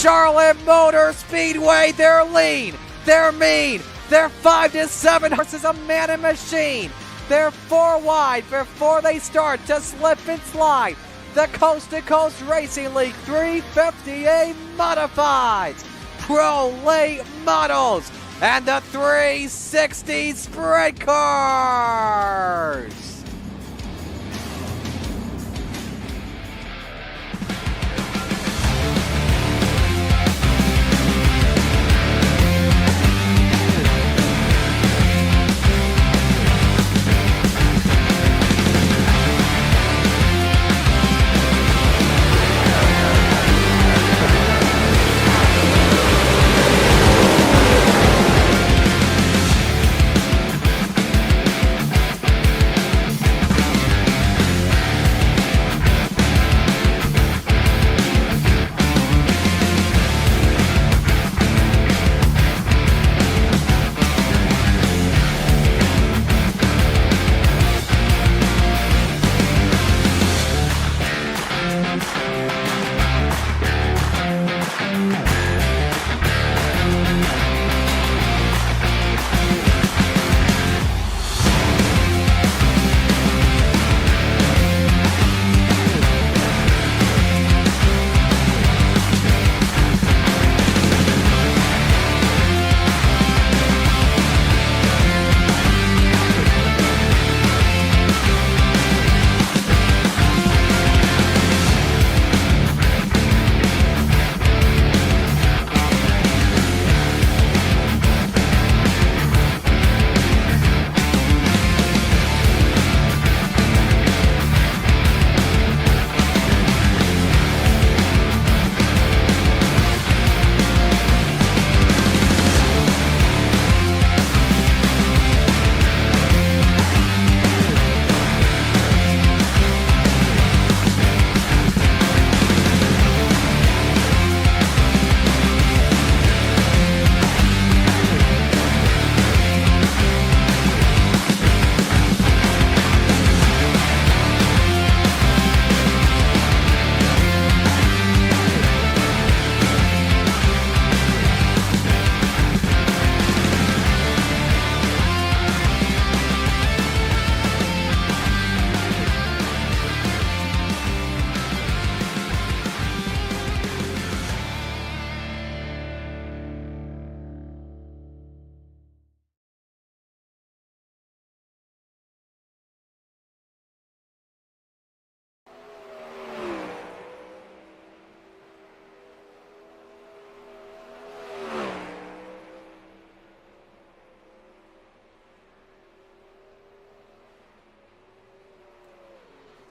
Charlotte Motor Speedway. They're lean, they're mean, they're 5-7 horses, a man and machine. They're 4 wide before they start to slip and slide. The Coast to Coast Racing League 350A Modifieds, Pro Late Models, and the 360 Sprint Cars.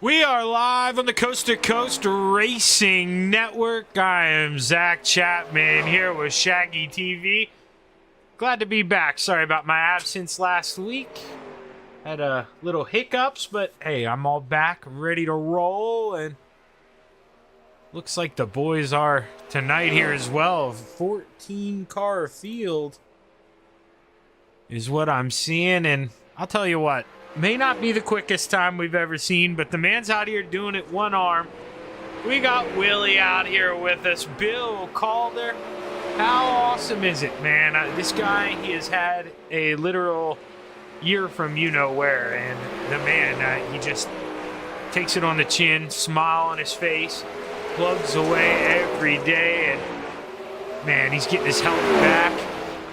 We are live on the Coast to Coast Racing Network. I am Zach Chapman here with Shaggy TV. Glad to be back. Sorry about my absence last week. Had a little hiccups, but hey, I'm all back, ready to roll, and looks like the boys are tonight here as well. 14-car field is what I'm seeing, and I'll tell you what, may not be the quickest time we've ever seen, but the man's out here doing it one arm. We got Willie out here with us, Bill Calder. How awesome is it, man? This guy, he has had a literal year from you-know-where, and the man, he just takes it on the chin, smile on his face, plugs away every day, and man, he's getting his health back.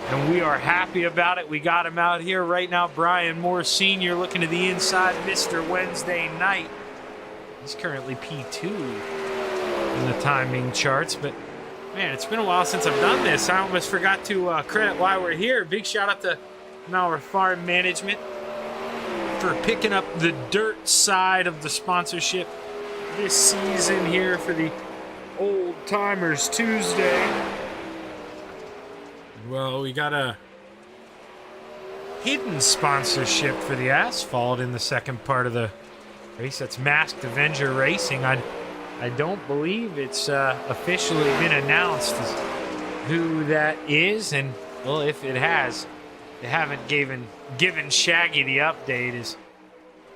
And we are happy about it. We got him out here right now. Brian Moore Sr. looking to the inside, Mr. Wednesday Night. He's currently P2 in the timing charts. But, man, it's been a while since I've done this. I almost forgot to credit why we're here. Big shout out to Mauer Farm Management for picking up the dirt side of the sponsorship this season here for the Old Timers Tuesday. Well, we got a hidden sponsorship for the asphalt in the second part of the race. That's Masked Avenger Racing. I don't believe it's officially been announced who that is. And, well, if it has, they haven't given Shaggy the update. Is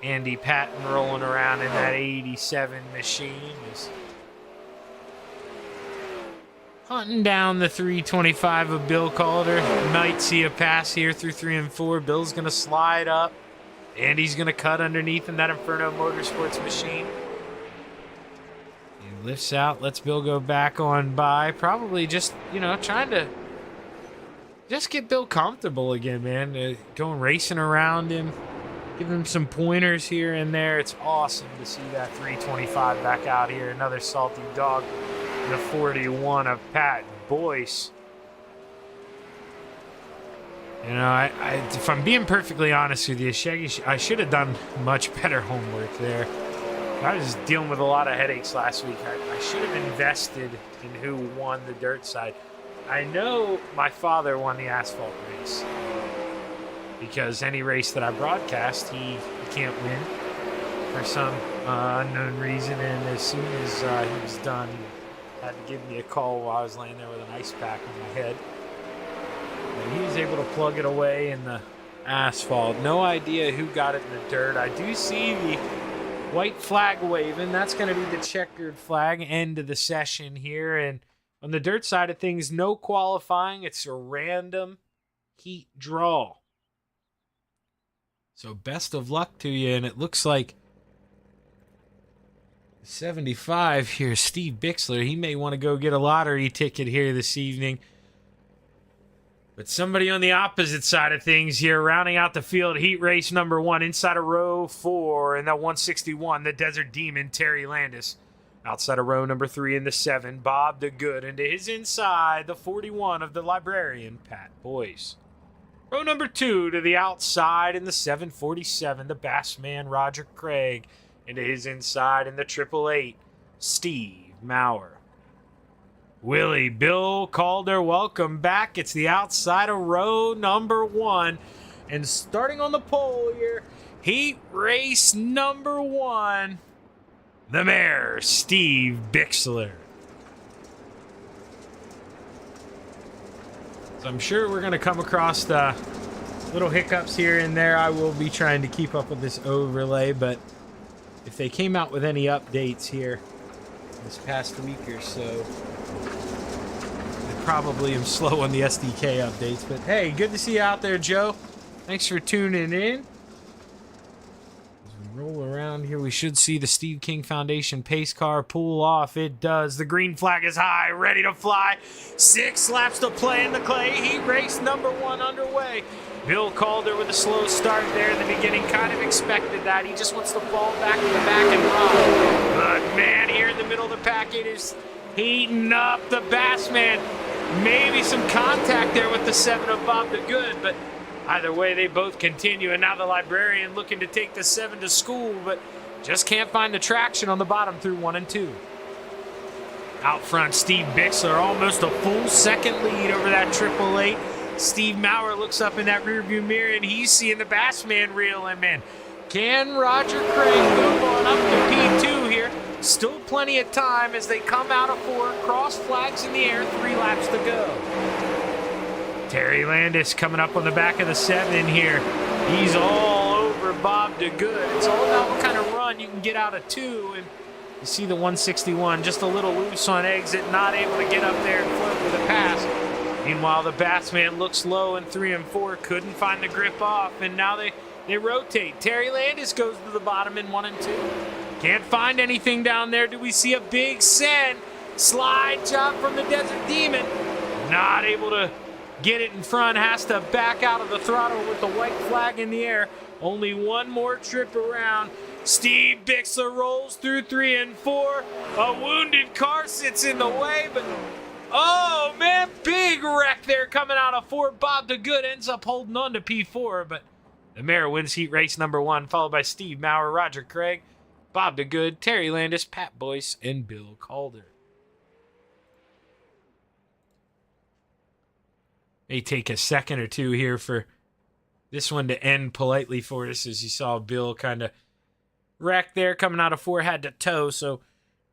Andy Patton rolling around in that 87 machine? hunting down the 325 of Bill Calder. Might see a pass here through 3 and 4. Bill's going to slide up. And he's going to cut underneath in that Inferno Motorsports machine. He lifts out, lets Bill go back on by. Probably just, trying to just get Bill comfortable again, man. Going racing around him. Give him some pointers here and there. It's awesome to see that 325 back out here. Another salty dog. The 41 of Pat Boyce. If I'm being perfectly honest with you, Shaggy, I should have done much better homework there. I was dealing with a lot of headaches last week. I should have invested in who won the dirt side. I know my father won the asphalt race because any race that I broadcast, he can't win for some unknown reason. And as soon as he was done, he had to give me a call while I was laying there with an ice pack on my head. And he was able to plug it away in the asphalt. No idea who got it in the dirt. I do see the white flag waving. That's going to be the checkered flag. End of the session here. And on the dirt side of things, no qualifying. It's a random heat draw. So best of luck to you. And it looks like 75 here, Steve Bixler. He may want to go get a lottery ticket here this evening. But somebody on the opposite side of things here, rounding out the field, heat race number 1, inside of row 4, in that 161, the Desert Demon, Terry Landis. Outside of row number 3 in the 7, Bob DeGood. Into his inside, the 41 of the Librarian, Pat Boyce. Row number 2 to the outside in the 747, the Bassman, Roger Craig. Into his inside in the 888, Steve Maurer. Willie Bill Calder, welcome back. It's the outside of row number 1. And starting on the pole here, heat race number 1, the mayor, Steve Bixler. So I'm sure we're going to come across the little hiccups here and there. I will be trying to keep up with this overlay, but if they came out with any updates here this past week or so, I probably am slow on the SDK updates. But hey, good to see you out there, Joe. Thanks for tuning in. As we roll around here, we should see the Steve King Foundation pace car pull off. It does. The green flag is high, ready to fly. 6 laps to play in the clay. Heat race number 1 underway. Bill Calder with a slow start there in the beginning. Kind of expected that. He just wants to fall back to the back and run. But man, here in the middle of the pack, it is heating up. The Bassman. Maybe some contact there with the 7 of Bob DeGood, but either way, they both continue. And now the Librarian looking to take the 7 to school, but just can't find the traction on the bottom through 1 and 2. Out front, Steve Bixler, almost a full second lead over that 888. Steve Maurer looks up in that rearview mirror, and he's seeing the Bassman reel him in. Can Roger Craig move on up to P2 here? Still plenty of time as they come out of 4, cross flags in the air, 3 laps to go. Terry Landis coming up on the back of the 7 here. He's all over Bob DeGood. It's all about what kind of run you can get out of 2, and you see the 161 just a little loose on exit, not able to get up there and float with a pass. Meanwhile, the Bassman looks low in 3 and 4, couldn't find the grip off, and now they rotate. Terry Landis goes to the bottom in 1 and 2. Can't find anything down there. Do we see a big send? Slide job from the Desert Demon. Not able to get it in front. Has to back out of the throttle with the white flag in the air. Only one more trip around. Steve Bixler rolls through 3 and 4. A wounded car sits in the way, but oh man, big wreck there coming out of 4. Bob DeGood ends up holding on to P4, but the mayor wins heat race number 1, followed by Steve Maurer, Roger Craig, Bob DeGood, Terry Landis, Pat Boyce, and Bill Calder. May take a second or two here for this one to end politely for us, as you saw Bill kind of wreck there coming out of 4, had to tow, so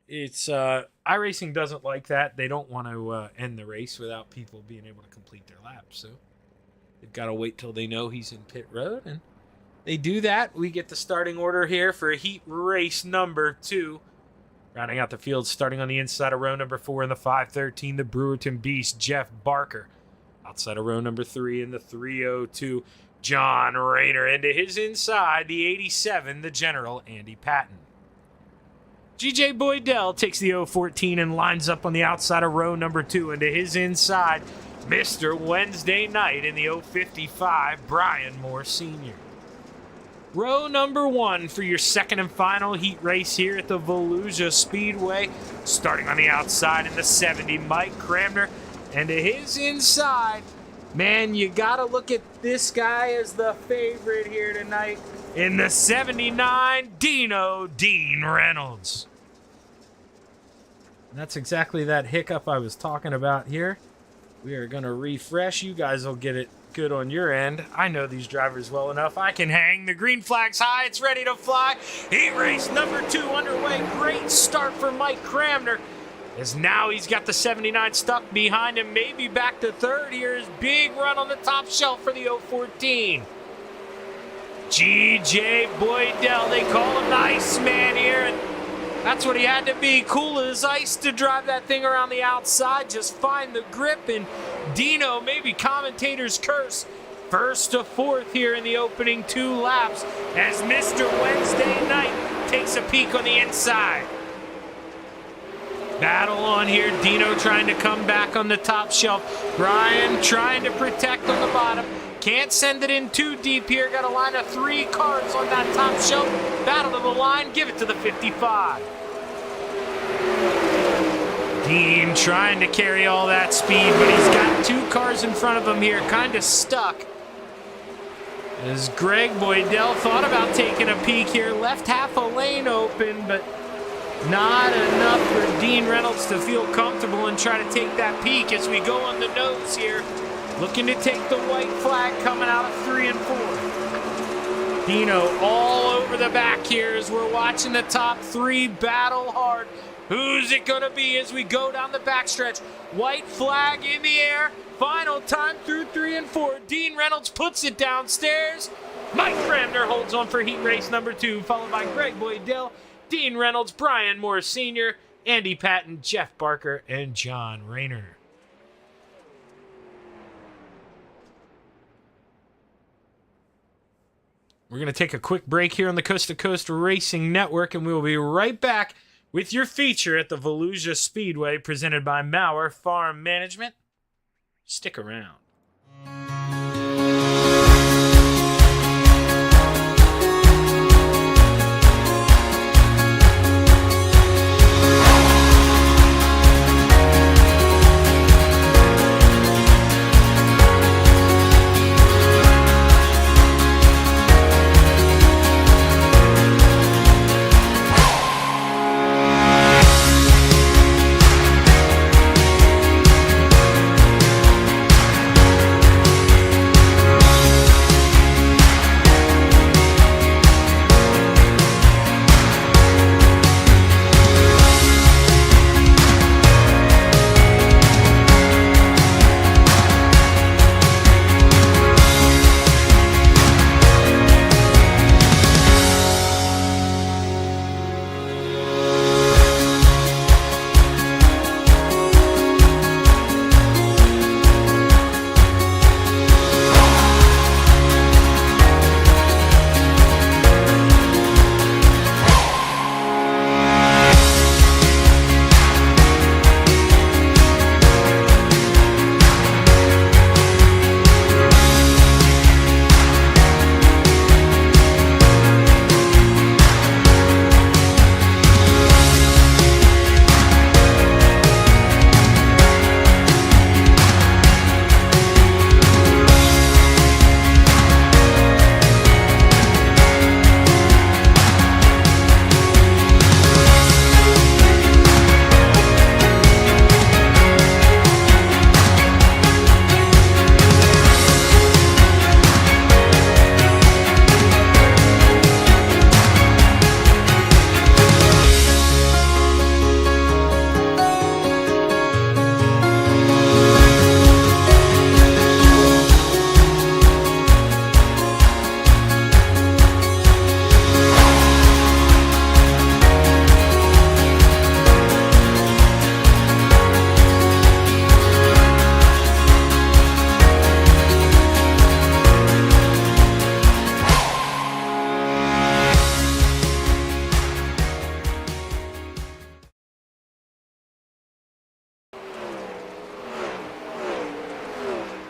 it's iRacing doesn't like that. They don't want to end the race without people being able to complete their laps, so they've got to wait till they know he's in pit road, and they do that. We get the starting order here for heat race number 2. Rounding out the field, starting on the inside of row number 4 in the 513, the Brewerton Beast, Jeff Barker. Outside of row number 3 in the 302, John Rayner. And to his inside, the 87, the General, Andy Patton. G.J. Boydell takes the 014 and lines up on the outside of row number 2. And to his inside, Mr. Wednesday Night in the 055, Brian Moore Sr. Row number 1 for your second and final heat race here at the Volusia Speedway. Starting on the outside in the 70, Mike Cramner. And to his inside, man, you gotta look at this guy as the favorite here tonight. In the 79, Dino Dean Reynolds. And that's exactly that hiccup I was talking about here. We are gonna refresh. You guys will get it good on your end. I know these drivers well enough. I can hang. The green flag's high. It's ready to fly. Heat race number 2 underway. Great start for Mike Cramner, as now he's got the 79 stuck behind him. Maybe back to third here. His big run on the top shelf for the 014. G.J. Boydell, they call him the Iceman here, and that's what he had to be. Cool as ice to drive that thing around the outside. Just find the grip, and Dino, maybe commentator's curse, first to fourth here in the opening 2 laps as Mr. Wednesday Night takes a peek on the inside. Battle on here. Dino trying to come back on the top shelf. Brian trying to protect on the bottom. Can't send it in too deep here. Got a line of 3 cars on that top shelf. Battle to the line. Give it to the 55. Dean trying to carry all that speed, but he's got 2 cars in front of him here, kind of stuck. As Greg Boydell thought about taking a peek here, left half a lane open, but not enough for Dean Reynolds to feel comfortable and try to take that peek as we go on the nose here. Looking to take the white flag coming out of 3 and 4. Dino all over the back here as we're watching the top 3 battle hard. Who's it going to be as we go down the backstretch? White flag in the air. Final time through 3 and 4. Dean Reynolds puts it downstairs. Mike Cramner holds on for heat race number 2, followed by Greg Boydell, Dean Reynolds, Brian Moore Sr., Andy Patton, Jeff Barker, and John Rayner. We're going to take a quick break here on the Coast to Coast Racing Network, and we will be right back with your feature at the Volusia Speedway presented by Mauer Farm Management. Stick around.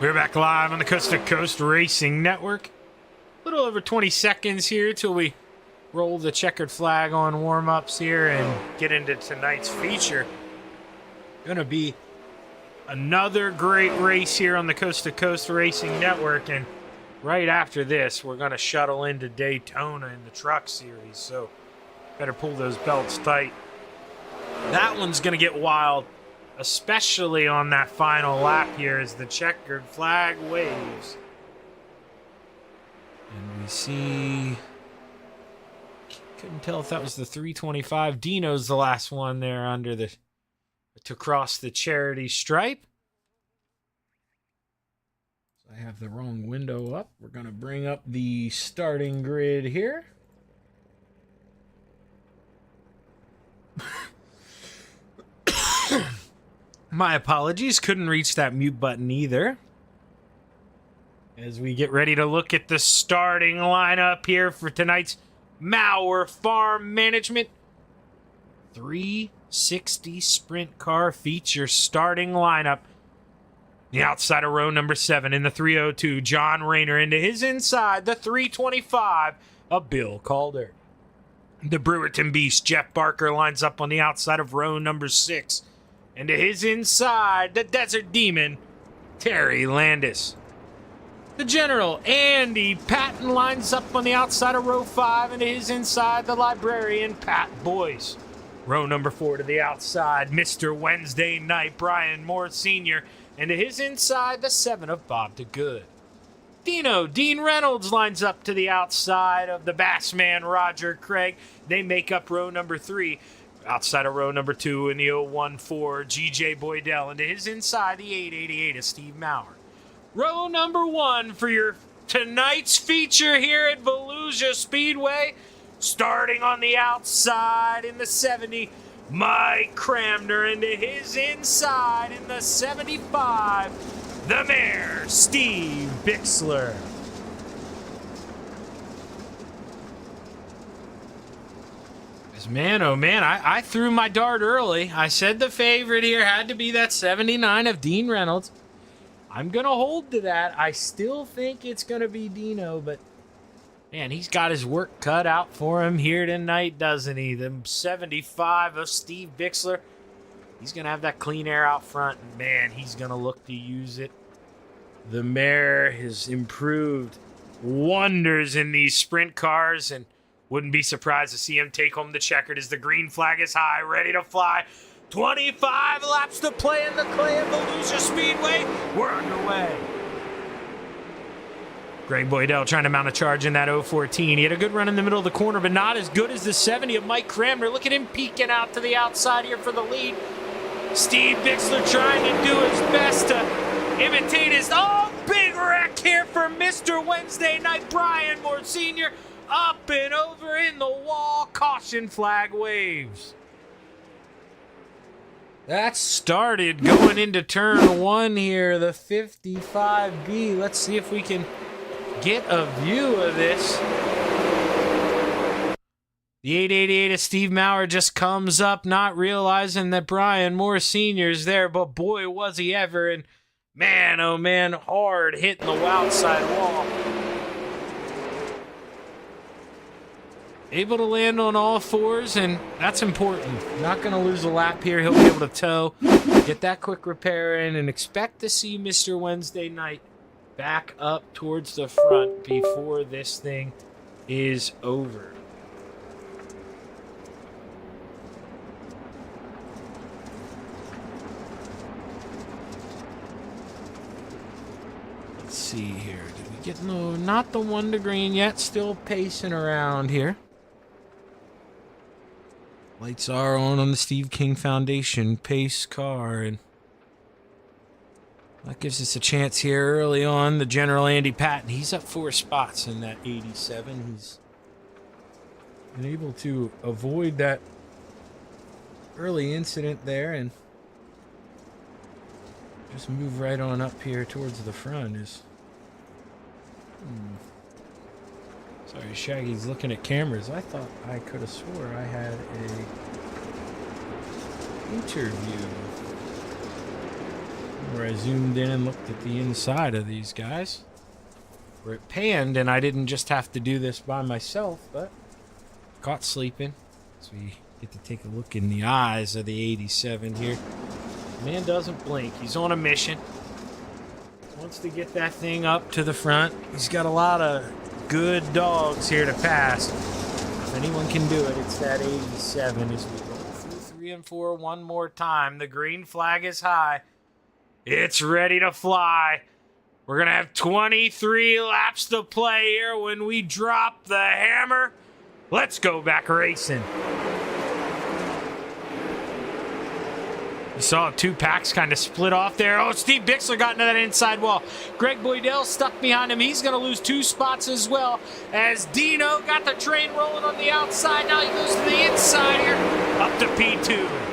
We're back live on the Coast to Coast Racing Network. A little over 20 seconds here till we roll the checkered flag on warm-ups here and get into tonight's feature. Gonna be another great race here on the Coast to Coast Racing Network, and right after this, we're gonna shuttle into Daytona in the Truck Series, so better pull those belts tight. That one's gonna get wild, especially on that final lap here as the checkered flag waves. And we see... Couldn't tell if that was the 325. Dino's the last one there under the... to cross the charity stripe. So I have the wrong window up. We're going to bring up the starting grid here. My apologies, couldn't reach that mute button either. As we get ready to look at the starting lineup here for tonight's Mauer Farm Management 360 Sprint Car feature starting lineup. The outside of row number 7 in the 302, John Rayner. Into his inside, the 325 of Bill Calder. The Brewerton Beast, Jeff Barker, lines up on the outside of row number 6. And to his inside, the Desert Demon, Terry Landis. The General, Andy Patton, lines up on the outside of row 5. And to his inside, the Librarian, Pat Boyce. Row number 4 to the outside, Mr. Wednesday Night, Brian Moore Sr. And to his inside, the 7 of Bob DeGood. Dean Reynolds, lines up to the outside of the Bassman, Roger Craig. They make up row number 3. Outside of row number 2 in the 014, G.J. Boydell. And to his inside, the 888 of Steve Mauer. Row number 1 for your tonight's feature here at Volusia Speedway. Starting on the outside in the 70, Mike Cramner. And to his inside in the 75, the Mayor, Steve Bixler. Man, oh man, I threw my dart early. I said the favorite here had to be that 79 of Dean Reynolds. I'm going to hold to that. I still think it's going to be Dino, but man, he's got his work cut out for him here tonight, doesn't he? The 75 of Steve Bixler. He's going to have that clean air out front, and man, he's going to look to use it. The Mayor has improved wonders in these sprint cars, and wouldn't be surprised to see him take home the checkered as the green flag is high, ready to fly. 25 laps to play in the clay of Volusia Speedway. We're underway. Greg Boydell trying to mount a charge in that 014. He had a good run in the middle of the corner, but not as good as the 70 of Mike Cramner. Look at him peeking out to the outside here for the lead. Steve Bixler trying to do his best to imitate his... Oh, big wreck here for Mr. Wednesday Night, Brian Moore Sr. Up and over in the wall. Caution flag waves. That started going into turn 1 here, the 55B. Let's see if we can get a view of this. The 888 of Steve Mauer just comes up, not realizing that Brian Moore Sr. is there, but boy, was he ever. And man, oh man, hard hitting the outside wall. Able to land on all fours, and that's important. Not going to lose a lap here. He'll be able to tow, get that quick repair in, and expect to see Mr. Wednesday Night back up towards the front before this thing is over. Let's see here. Did we get no? Not the 1 to green yet. Still pacing around here. Lights are on the Steve King Foundation pace car, and that gives us a chance here early on. The General Andy Patton, he's up 4 spots in that 87. He's been able to avoid that early incident there and just move right on up here towards the front. Sorry, Shaggy's looking at cameras. I thought I could have swore I had a interview. where I zoomed in and looked at the inside of these guys. Where it panned, and I didn't just have to do this by myself, but caught sleeping. So we get to take a look in the eyes of the 87 here. Man doesn't blink. He's on a mission. Wants to get that thing up to the front. He's got a lot of good dogs here to pass. If anyone can do it, it's that 87 as we roll through 3 and 4 one more time. The green flag is high. It's ready to fly. We're going to have 23 laps to play here when we drop the hammer. Let's go back racing. You saw 2 packs kind of split off there. Oh, Steve Bixler got into that inside wall. Greg Boydell stuck behind him. He's going to lose 2 spots as well, as Dino got the train rolling on the outside. Now he goes to the inside here, up to P2.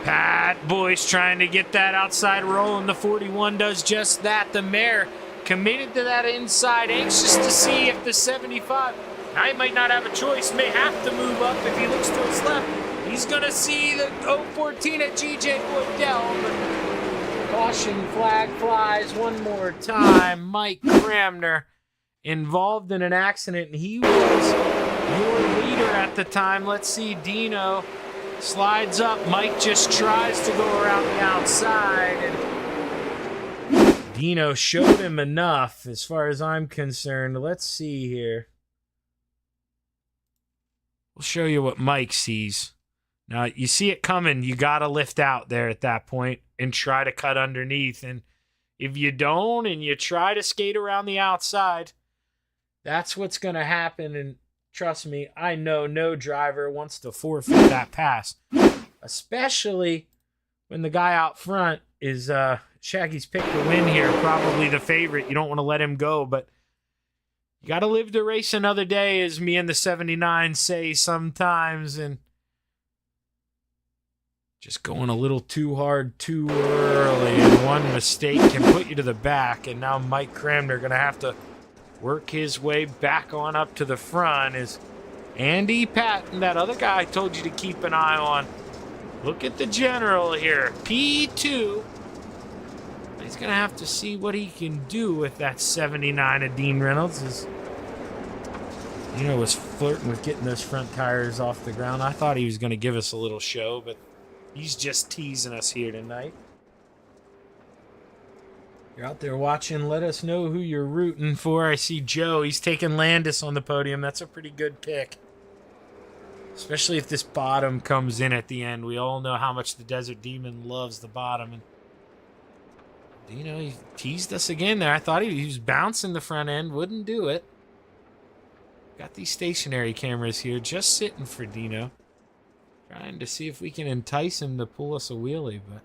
Pat Boyce trying to get that outside rolling. The 41 does just that. The mare committed to that inside, anxious to see if the 75, now he might not have a choice, may have to move up if he looks to his left. He's going to see the 014 at GJ Boydell. But caution flag flies one more time. Mike Cramner involved in an accident, and he was your leader at the time. Let's see, Dino slides up. Mike just tries to go around the outside, and Dino showed him enough as far as I'm concerned. Let's see here. We'll show you what Mike sees. Now, you see it coming. You got to lift out there at that point and try to cut underneath. And if you don't and you try to skate around the outside, that's what's going to happen. And trust me, I know no driver wants to forfeit that pass, especially when the guy out front is Shaggy's picked to win here, probably the favorite. You don't want to let him go, but you got to live to race another day, as me and the 79 say sometimes, and just going a little too hard too early, and one mistake can put you to the back, and now Mike Cramner going to have to work his way back on up to the front as Andy Patton, that other guy I told you to keep an eye on. Look at the general here, P2. He's going to have to see what he can do with that 79 of Dean Reynolds. As Dino was flirting with getting those front tires off the ground. I thought he was going to give us a little show, but he's just teasing us here tonight. You're out there watching. Let us know who you're rooting for. I see Joe. He's taking Landis on the podium. That's a pretty good pick. Especially if this bottom comes in at the end. We all know how much the Desert Demon loves the bottom. And Dino, he teased us again there. I thought he was bouncing the front end. Wouldn't do it. Got these stationary cameras here just sitting for Dino. Trying to see if we can entice him to pull us a wheelie, but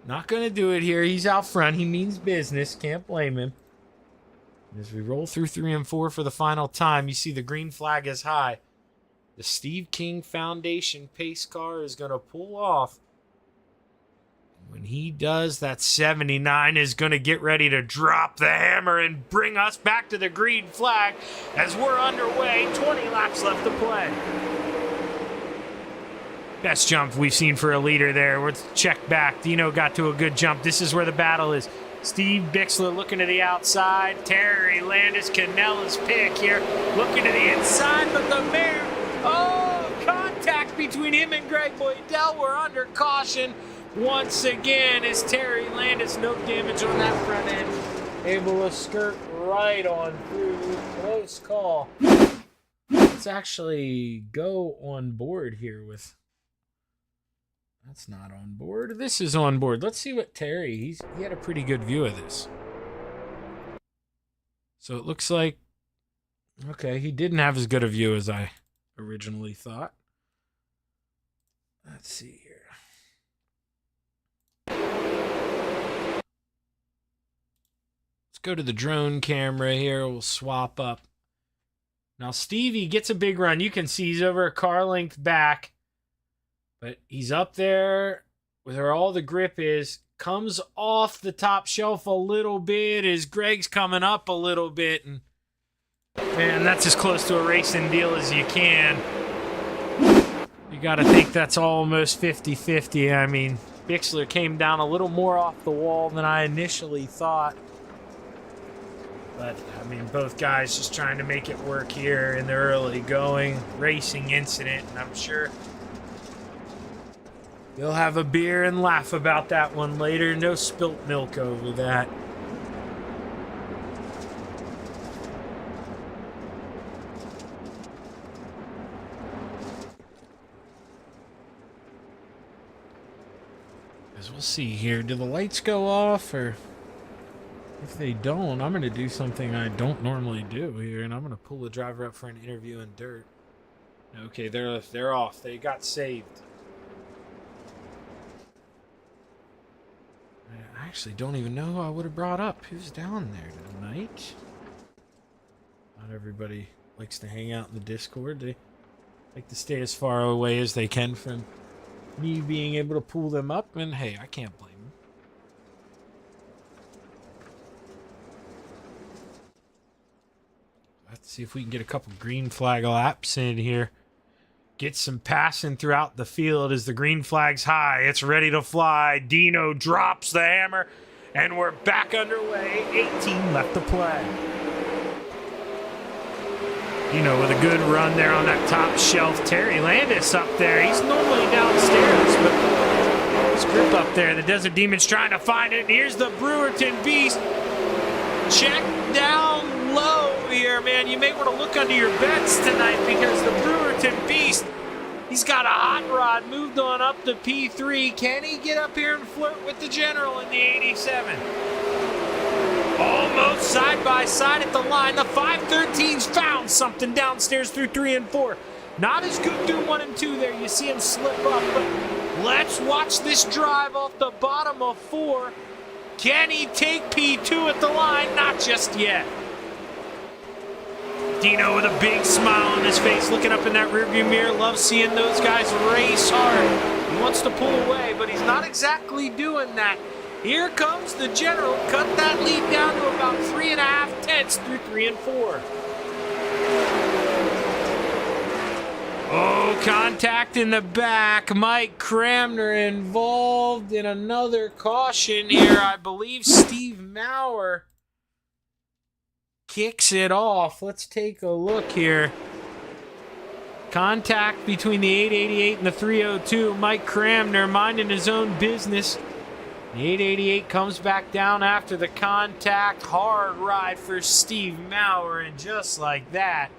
not going to do it here. He's out front. He means business. Can't blame him. As we roll through 3 and 4 for the final time, you see the green flag is high. The Steve King Foundation pace car is going to pull off. When he does, that 79 is going to get ready to drop the hammer and bring us back to the green flag as we're underway. 20 laps left to play. Best jump we've seen for a leader there. Let's check back. Dino got to a good jump. This is where the battle is. Steve Bixler looking to the outside. Terry Landis, Canella's pick here. Looking to the inside, but the mare. Oh, contact between him and Greg Boydell. We're under caution once again as Terry Landis, no damage on that front end. Able to skirt right on through. Close call. Let's actually go on board here with... That's not on board. This is on board. Let's see what Terry... He had a pretty good view of this. So it looks like... Okay, he didn't have as good a view as I originally thought. Let's see here. Let's go to the drone camera here. We'll swap up. Now Stevie gets a big run. You can see he's over a car length back. But he's up there where all the grip is. Comes off the top shelf a little bit as Greg's coming up a little bit. And man, that's as close to a racing deal as you can. You got to think that's almost 50-50. I mean, Bixler came down a little more off the wall than I initially thought. But, I mean, both guys just trying to make it work here in the early going racing incident. And I'm sure you'll have a beer and laugh about that one later. No spilt milk over that. As we'll see here, do the lights go off, or if they don't, I'm going to do something I don't normally do here, and I'm going to pull the driver up for an interview in dirt. Okay, they're off. They got saved. I actually don't even know who I would have brought up. Who's down there tonight? Not everybody likes to hang out in the Discord. They like to stay as far away as they can from me being able to pull them up, and hey, I can't blame them. Let's see if we can get a couple green flag laps in here. Get some passing throughout the field as the green flag's high. It's ready to fly. Dino drops the hammer, and we're back underway. 18 left to play. Dino with a good run there on that top shelf. Terry Landis up there. He's normally downstairs, but his grip up there. The Desert Demon's trying to find it. And here's the Brewerton Beast. Check down low here, man. You may want to look under your beds tonight because the Brewerton Beast, he's got a hot rod, moved on up to P3. Can he get up here and flirt with the General in the 87? Almost side by side at the line. The 513's found something downstairs through 3 and 4. Not as good through 1 and 2 there. You see him slip up, but let's watch this drive off the bottom of 4. Can he take P2 at the line? Not just yet. Dino with a big smile on his face, looking up in that rearview mirror. Loves seeing those guys race hard. He wants to pull away, but he's not exactly doing that. Here comes the General. Cut that lead down to about 3.5 tenths through 3 and 4. Oh, contact in the back. Mike Cramner involved in another caution here. I believe Steve Maurer kicks it off. Let's take a look here. Contact between the 888 and the 302. Mike Cramner minding his own business. The 888 comes back down after the contact. Hard ride for Steve Maurer, and just like that,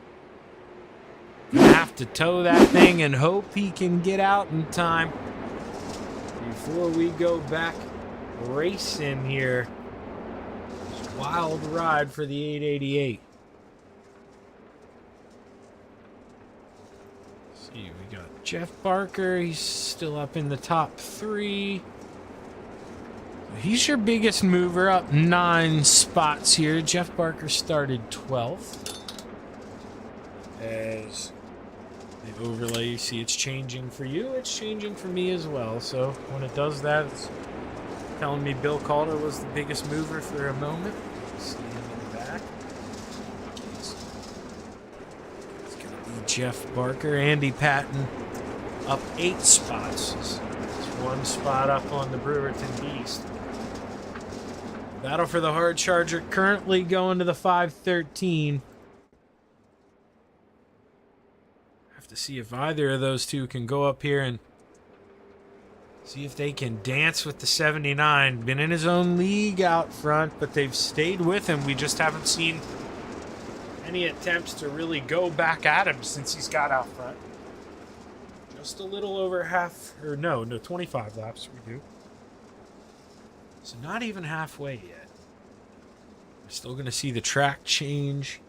have to tow that thing and hope he can get out in time before we go back racing here. Wild ride for the 888. Let's see, we got Jeff Barker. He's still up in the top 3. He's your biggest mover, up 9 spots here. Jeff Barker started 12th. As the overlay, you see it's changing for you. It's changing for me as well. So when it does that, it's telling me Bill Calder was the biggest mover for a moment. See him in the back. It's going to be Jeff Barker. Andy Patton up 8 spots. It's 1 spot up on the Brewerton Beast. Battle for the hard charger currently going to the 513. Have to see if either of those two can go up here and see if they can dance with the 79. Been in his own league out front, but they've stayed with him. We just haven't seen any attempts to really go back at him since he's got out front. Just a little over half, or no, 25 laps we do. So not even halfway yet. We're still going to see the track change.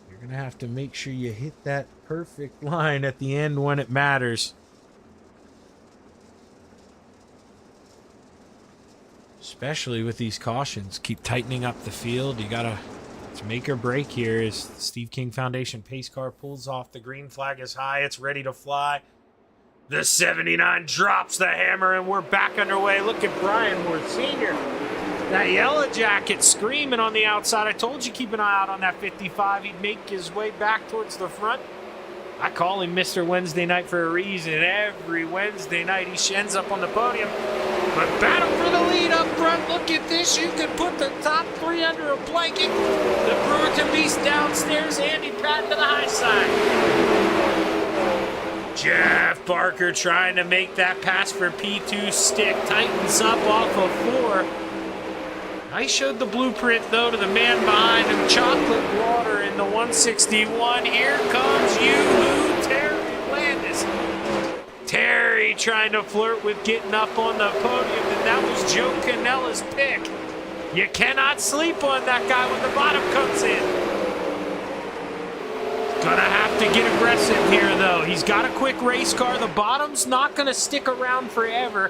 You're going to have to make sure you hit that perfect line at the end when it matters. Especially with these cautions. Keep tightening up the field. You got to make or break here as the Steve King Foundation pace car pulls off. The green flag is high. It's ready to fly. The 79 drops the hammer, and we're back underway. Look at Brian Moore Sr. That yellow jacket screaming on the outside. I told you keep an eye out on that 55. He'd make his way back towards the front. I call him Mr. Wednesday Night for a reason. Every Wednesday night he ends up on the podium. But battle for the lead up front. Look at this. You can put the top three under a blanket. The Brewerton Beast downstairs. Andy Patton to the high side. Jeff Barker trying to make that pass for P2 stick. Tightens up off of 4. I showed the blueprint, though, to the man behind him. Chocolate water in the 161. Here comes you, Terry Landis. Terry trying to flirt with getting up on the podium, and that was Joe Canella's pick. You cannot sleep on that guy when the bottom comes in. Gonna have to get aggressive here, though. He's got a quick race car. The bottom's not gonna stick around forever.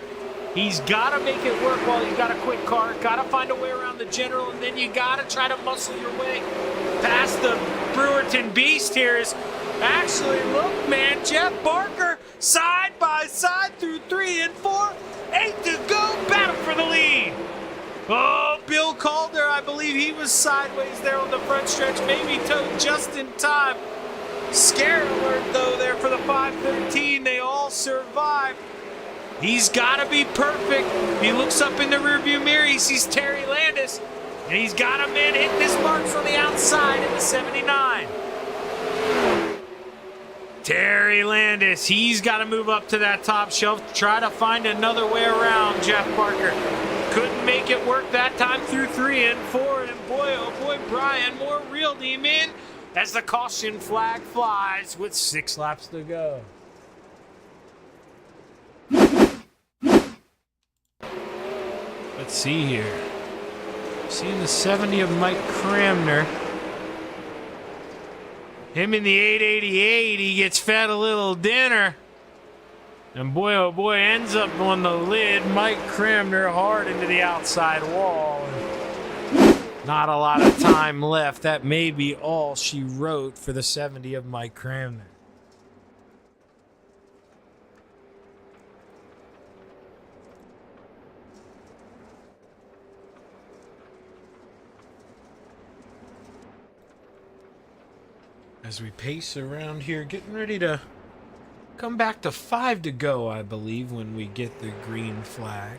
He's got to make it work while he's got a quick car. Got to find a way around the general, and then you got to try to muscle your way past the Brewerton Beast here. Is actually, look, man, Jeff Barker side by side through 3 and 4. 8 to go. Battle for the lead. Oh, Bill Calder, I believe he was sideways there on the front stretch. Maybe towed just in time. Scare alert, though, there for the 513. They all survived. He's got to be perfect. He looks up in the rearview mirror. He sees Terry Landis. And he's got a man hitting his marks on the outside in the 79. Terry Landis, he's got to move up to that top shelf. Try to find another way around Jeff Barker. Couldn't make it work that time through 3 and 4. And boy, oh boy, Brian Moore reeled him in as the caution flag flies with 6 laps to go. Let's see here. Seeing the 70 of Mike Cramner. Him in the 888, he gets fed a little dinner. And boy, oh boy, ends up on the lid. Mike Cramner hard into the outside wall. Not a lot of time left. That may be all she wrote for the 70 of Mike Cramner. As we pace around here, getting ready to come back to 5 to go, I believe, when we get the green flag.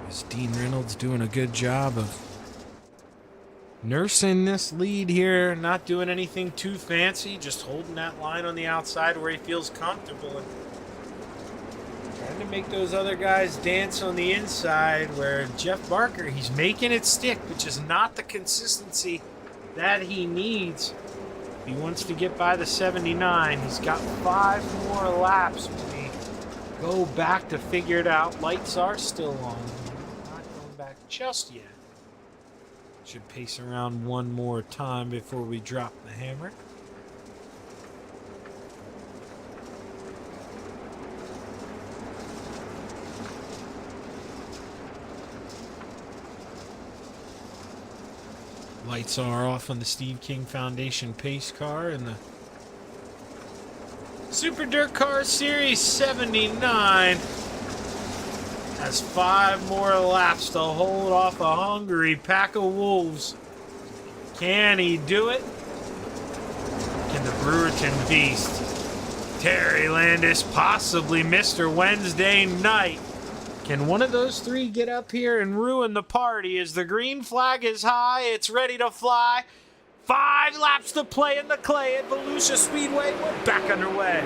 As Dean Reynolds doing a good job of nursing this lead here, not doing anything too fancy, just holding that line on the outside where he feels comfortable and trying to make those other guys dance on the inside, where Jeff Barker, he's making it stick, but just not the consistency that he needs. He wants to get by the 79. He's got 5 more laps when we go back to figure it out. Lights are still on. We're not going back just yet. Should pace around one more time before we drop the hammer. Lights are off on the Steve King Foundation pace car and the Super Dirt Car Series 79 has 5 more laps to hold off a hungry pack of wolves. Can he do it? Can the Brewerton Beast, Terry Landis, possibly Mr. Wednesday Night? Can one of those 3 get up here and ruin the party? As the green flag is high, it's ready to fly. 5 laps to play in the clay at Volusia Speedway. We're back underway.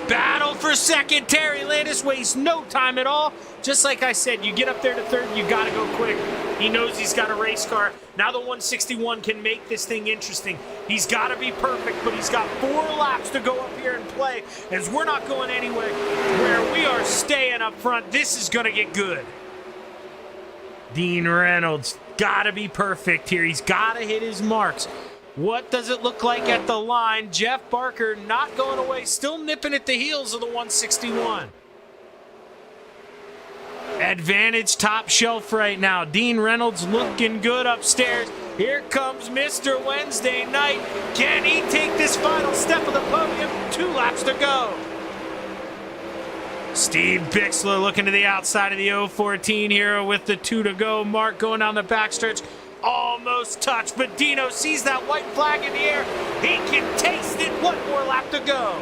Battle for second. Terry Landis wastes no time at all. Just like I said, you get up there to third, you got to go quick. He knows he's got a race car. Now the 161 can make this thing interesting. He's got to be perfect, but he's got 4 laps to go up here and play, as we're not going anywhere. Where we are staying up front, this is going to get good. Dean Reynolds got to be perfect here. He's got to hit his marks. What does it look like at the line? Jeff Barker not going away, still nipping at the heels of the 161. Advantage top shelf right now. Dean Reynolds looking good upstairs. Here comes Mr. Wednesday Night. Can he take this final step of the podium? 2 laps to go. Steve Bixler looking to the outside of the 014 here with the 2 to go mark going down the backstretch. almost touched, but Dino sees that white flag in the air. He can taste it. One more lap to go.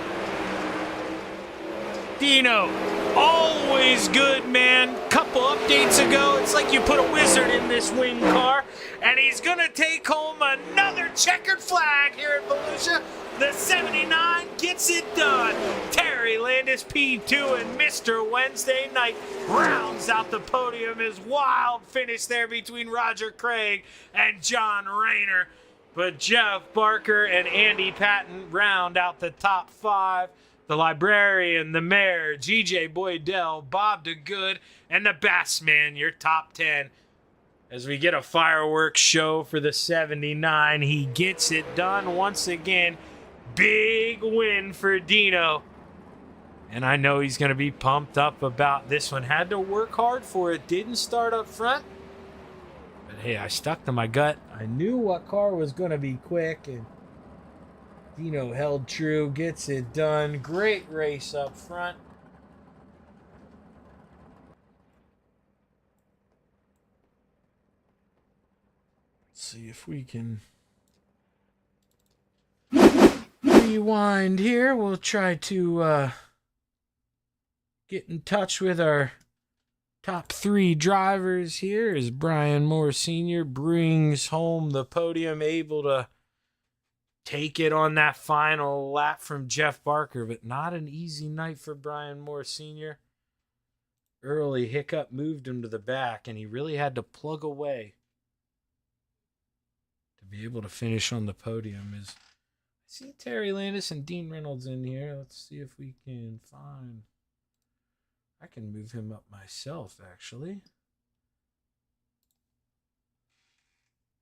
Dino, always good, man. Couple updates ago, it's like you put a wizard in this wing car, and he's gonna take home another checkered flag here at Volusia. The 79 gets it done. Terry Landis P2 and Mr. Wednesday Night rounds out the podium. His wild finish there between Roger Craig and John Rayner. But Jeff Barker and Andy Patton round out the top 5. The Librarian, the Mayor, G.J. Boydell, Bob DeGood, and the Bassman, your top 10. As we get a fireworks show for the 79, he gets it done once again. Big win for Dino. And I know he's going to be pumped up about this one. Had to work hard for it. Didn't start up front. But hey, I stuck to my gut. I knew what car was going to be quick, and Dino held true, gets it done. Great race up front. Let's see if we can rewind here. We'll try to get in touch with our top 3 drivers here as Brian Moore Sr. brings home the podium, able to take it on that final lap from Jeff Barker, but not an easy night for Brian Moore Sr. Early hiccup moved him to the back, and he really had to plug away to be able to finish on the podium. I see Terry Landis and Dean Reynolds in here. Let's see if we can find... I can move him up myself, actually.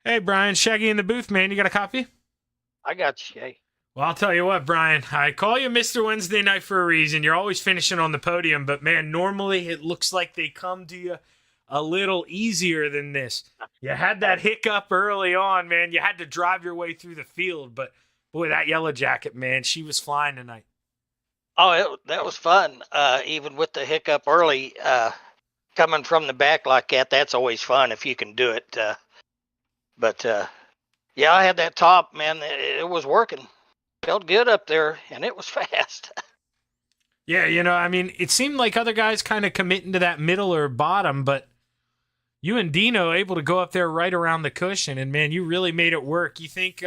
Hey, Brian, Shaggy in the booth, man. You got a copy? I got you, Shay. Well, I'll tell you what, Brian. I call you Mr. Wednesday Night for a reason. You're always finishing on the podium, but, man, normally it looks like they come to you a little easier than this. You had that hiccup early on, man. You had to drive your way through the field, but, boy, that Yellow Jacket, man, she was flying tonight. Oh, that was fun. Even with the hiccup early, coming from the back like that, that's always fun if you can do it. Yeah, I had that top, man. It was working. Felt good up there, and it was fast. Yeah, I mean, it seemed like other guys kind of committing to that middle or bottom, but you and Dino able to go up there right around the cushion, and, man, you really made it work. You think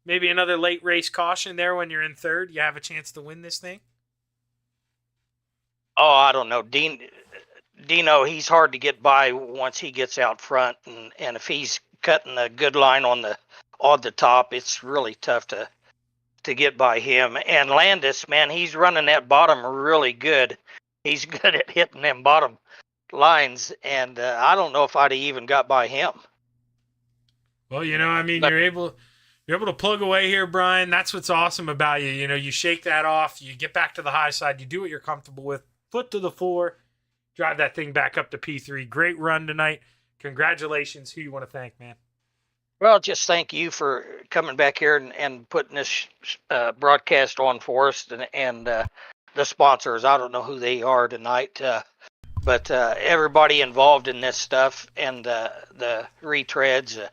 maybe another late race caution there when you're in third, you have a chance to win this thing? Oh, I don't know. Dino, he's hard to get by once he gets out front, and if he's cutting a good line on the top, it's really tough to get by him. And Landis, man, he's running that bottom really good. He's good at hitting them bottom lines, and I don't know if I'd have even got by him. Well, I mean, you're able to plug away here, Brian. That's what's awesome about you. You shake that off, you get back to the high side, you do what you're comfortable with, foot to the floor, drive that thing back up to P3. Great run tonight. Congratulations. Who you want to thank, man? Well, just thank you for coming back here and putting this broadcast on for us, and the sponsors. I don't know who they are tonight, but everybody involved in this stuff and the retreads.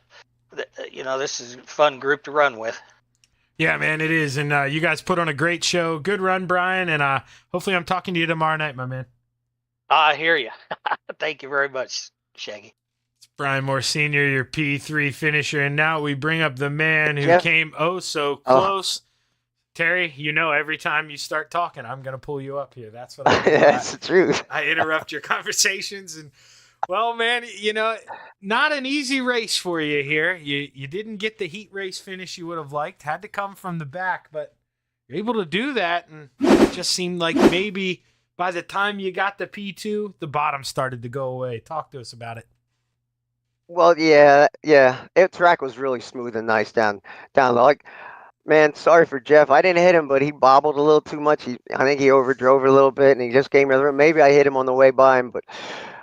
This is a fun group to run with. Yeah, man, it is. And you guys put on a great show. Good run, Brian. And hopefully I'm talking to you tomorrow night, my man. I hear you. Thank you very much, Shaggy. It's Brian Moore Sr., your P3 finisher. And now we bring up the man who came so close. Terry, every time you start talking, I'm going to pull you up here. That's what I do. That's the truth. I interrupt your conversations. And, well, man, not an easy race for you here. You didn't get the heat race finish you would have liked. Had to come from the back, but you're able to do that. And it just seemed like maybe by the time you got the P2, the bottom started to go away. Talk to us about it. Well, yeah. Track was really smooth and nice down low. Like, man, sorry for Jeff. I didn't hit him, but he bobbled a little too much. I think he overdrove it a little bit, and he just gave me the. Maybe I hit him on the way by him, but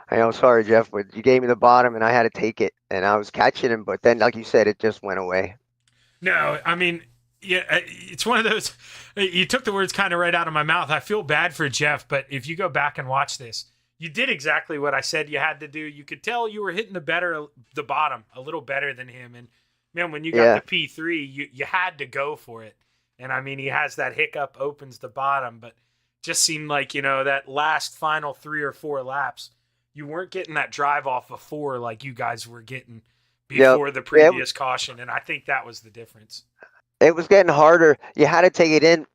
I know, sorry, Jeff, but you gave me the bottom, and I had to take it, and I was catching him, but then, like you said, it just went away. No, I mean, yeah, it's one of those. You took the words kind of right out of my mouth. I feel bad for Jeff, but if you go back and watch this, you did exactly what I said you had to do. You could tell you were hitting the bottom a little better than him. And man, when you got the P3, you had to go for it. And I mean, he has that hiccup, opens the bottom, but just seemed like, that last final 3 or 4 laps, you weren't getting that drive off of 4 like you guys were getting before the previous caution. And I think that was the difference. It was getting harder. You had to take it in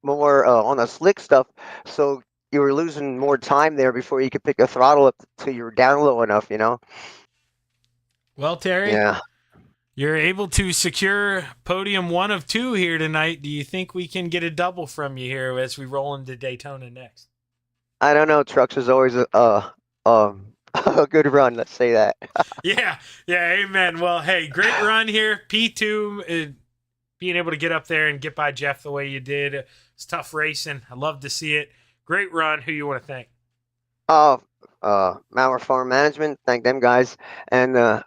more on the slick stuff. So you were losing more time there before you could pick the throttle up till you were down low enough, Well, Terry, you're able to secure podium 1 of 2 here tonight. Do you think we can get a double from you here as we roll into Daytona next? I don't know. Trucks is always a good run. Let's say that. Yeah, amen. Well, hey, great run here. P2, being able to get up there and get by Jeff the way you did. It's tough racing. I love to see it. Great run. Who you want to thank? Mauer Farm Management. Thank them guys. And the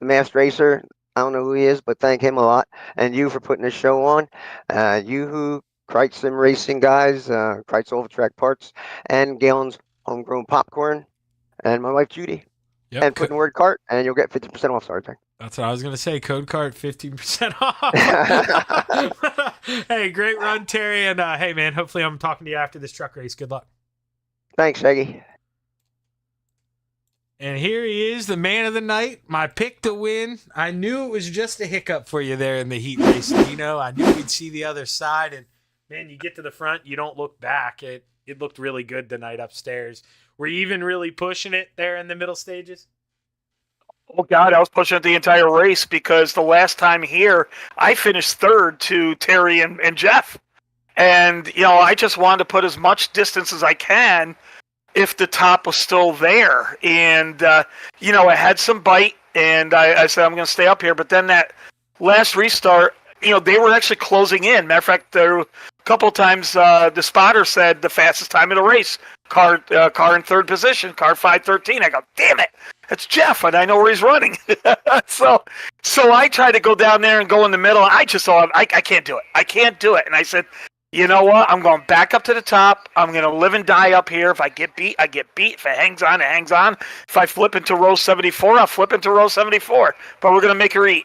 Masked Racer. I don't know who he is, but thank him a lot. And you for putting this show on. Yoo-Hoo, Kreitz Sim Racing guys, Kreitz Overtrack Parts, and Galen's Homegrown Popcorn, and my wife Judy. Yep. And put in word cart, and you'll get 50% off. Sorry, that's what I was going to say. Code cart, 15% off. Hey, great run, Terry. And hey, man, hopefully I'm talking to you after this truck race. Good luck. Thanks, Shaggy. And here he is, the man of the night, my pick to win. I knew it was just a hiccup for you there in the heat race, I knew we'd see the other side. And, man, you get to the front, you don't look back. It looked really good tonight upstairs. Were you even really pushing it there in the middle stages? Oh, God, I was pushing it the entire race because the last time here, I finished 3rd to Terry and Jeff. And, I just wanted to put as much distance as I can if the top was still there. And, I had some bite, and I said, I'm going to stay up here. But then that last restart, they were actually closing in. Matter of fact, there were a couple of times the spotter said the fastest time in the race, car in 3rd position, car 5:13. I go, damn it, that's Jeff, and I know where he's running. So I tried to go down there and go in the middle. I just saw I can't do it. I can't do it. And I said, you know what? I'm going back up to the top. I'm going to live and die up here. If I get beat, I get beat. If it hangs on, it hangs on. If I flip into row 74, I'll flip into row 74. But we're going to make her eat.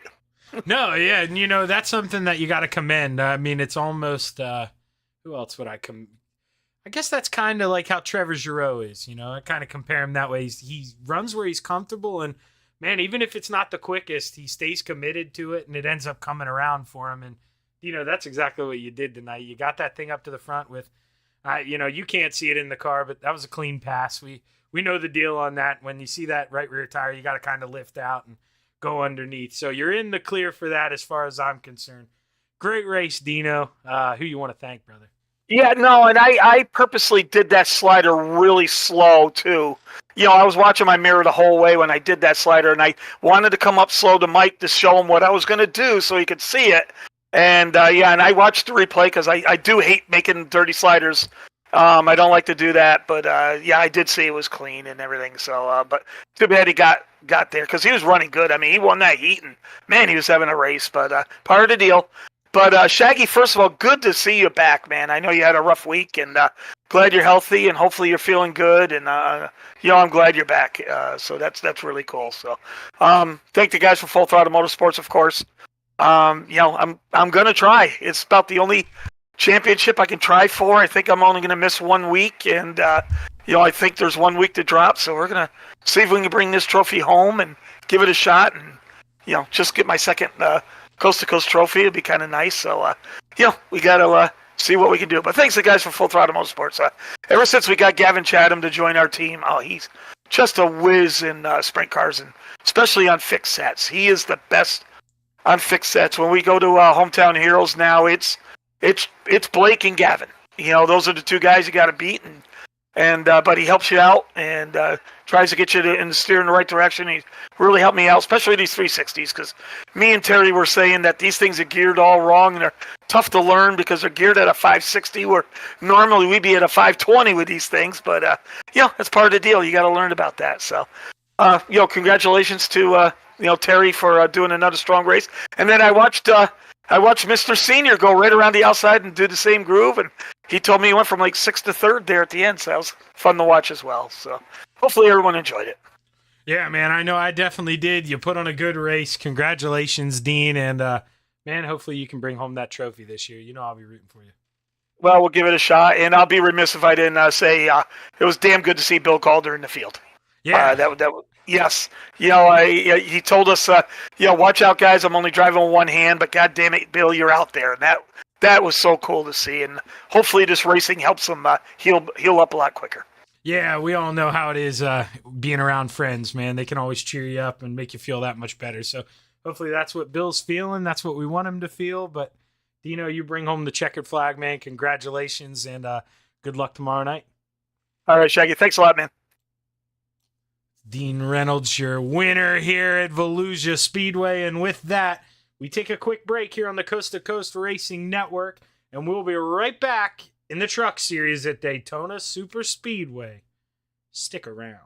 No, yeah, and that's something that you got to commend. I mean, it's almost who else would I guess that's kind of like how Trevor Giroux is. I kind of compare him that way. He runs where he's comfortable, and man, even if it's not the quickest, he stays committed to it, and it ends up coming around for him. And that's exactly what you did tonight. You got that thing up to the front with, you can't see it in the car, but that was a clean pass. We know the deal on that. When you see that right rear tire, you got to kind of lift out and go underneath. So you're in the clear for that as far as I'm concerned. Great race, Dino. Who you want to thank, brother? Yeah, no, and I purposely did that slider really slow, too. I was watching my mirror the whole way when I did that slider, and I wanted to come up slow to Mike to show him what I was going to do so he could see it. And, and I watched the replay because I do hate making dirty sliders. I don't like to do that, but, I did see it was clean and everything. So, but too bad he got there because he was running good. I mean, he won that heat, and, man, he was having a race, but part of the deal. But, Shaggy, first of all, good to see you back, man. I know you had a rough week, and glad you're healthy, and hopefully you're feeling good. And, I'm glad you're back. So that's really cool. So thank the guys for Full Throttle Motorsports, of course. I'm going to try. It's about the only championship I can try for. I think I'm only going to miss 1 week, and, I think there's 1 week to drop. So we're going to see if we can bring this trophy home and give it a shot and, just get my second coast-to-coast trophy. It'd be kind of nice. So, we got to see what we can do. But thanks, the guys, for Full Throttle Motorsports. Ever since we got Gavin Chatham to join our team, he's just a whiz in sprint cars, and especially on fixed sets. He is the best on fixed sets. When we go to Hometown Heroes now, it's Blake and Gavin. Those are the two guys you got to beat, and but he helps you out and tries to get you to steer in the right direction. He really helped me out, especially these 360s, because me and Terry were saying that these things are geared all wrong, and they're tough to learn because they're geared at a 560, where normally we'd be at a 520 with these things. But that's part of the deal. You got to learn about that. So congratulations to Terry for doing another strong race. And then I watched Mr. Senior go right around the outside and do the same groove, and he told me he went from like 6th to 3rd there at the end, so that was fun to watch as well. So hopefully everyone enjoyed it. Yeah, man, I know I definitely did. You put on a good race. Congratulations, Dean. And, man, hopefully you can bring home that trophy this year. You know I'll be rooting for you. Well, we'll give it a shot, and I'll be remiss if I didn't say it was damn good to see Bill Calder in the field. Yeah. Yes. He told us, watch out, guys. I'm only driving with one hand, but God damn it, Bill, you're out there. And that was so cool to see. And hopefully this racing helps him heal up a lot quicker. Yeah, we all know how it is being around friends, man. They can always cheer you up and make you feel that much better. So hopefully that's what Bill's feeling. That's what we want him to feel. But, Dino, you bring home the checkered flag, man. Congratulations, and good luck tomorrow night. All right, Shaggy. Thanks a lot, man. Dean Reynolds, your winner here at Volusia Speedway. And with that, we take a quick break here on the Coast to Coast Racing Network, and we'll be right back in the Truck Series at Daytona Super Speedway. Stick around.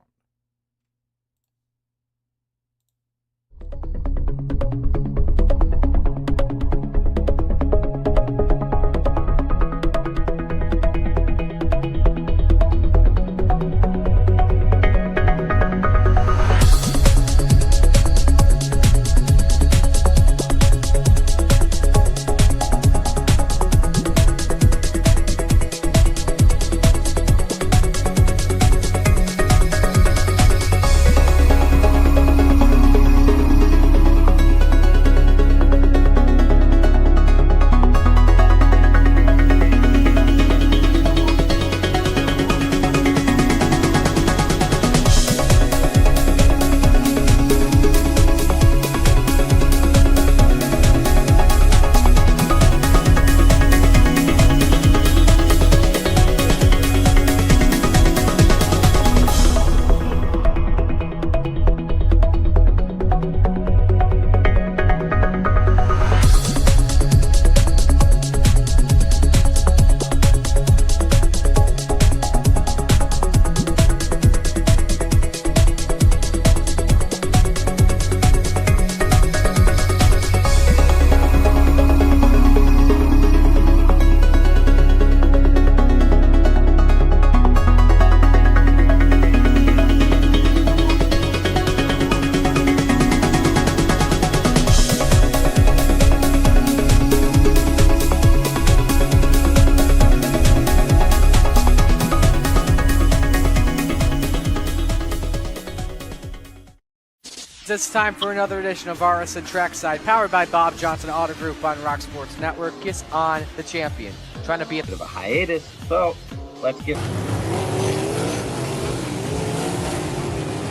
It's time for another edition of RSN Trackside, powered by Bob Johnson Auto Group on Rock Sports Network. Kiss on the champion. Trying to be a bit of a hiatus, so let's get.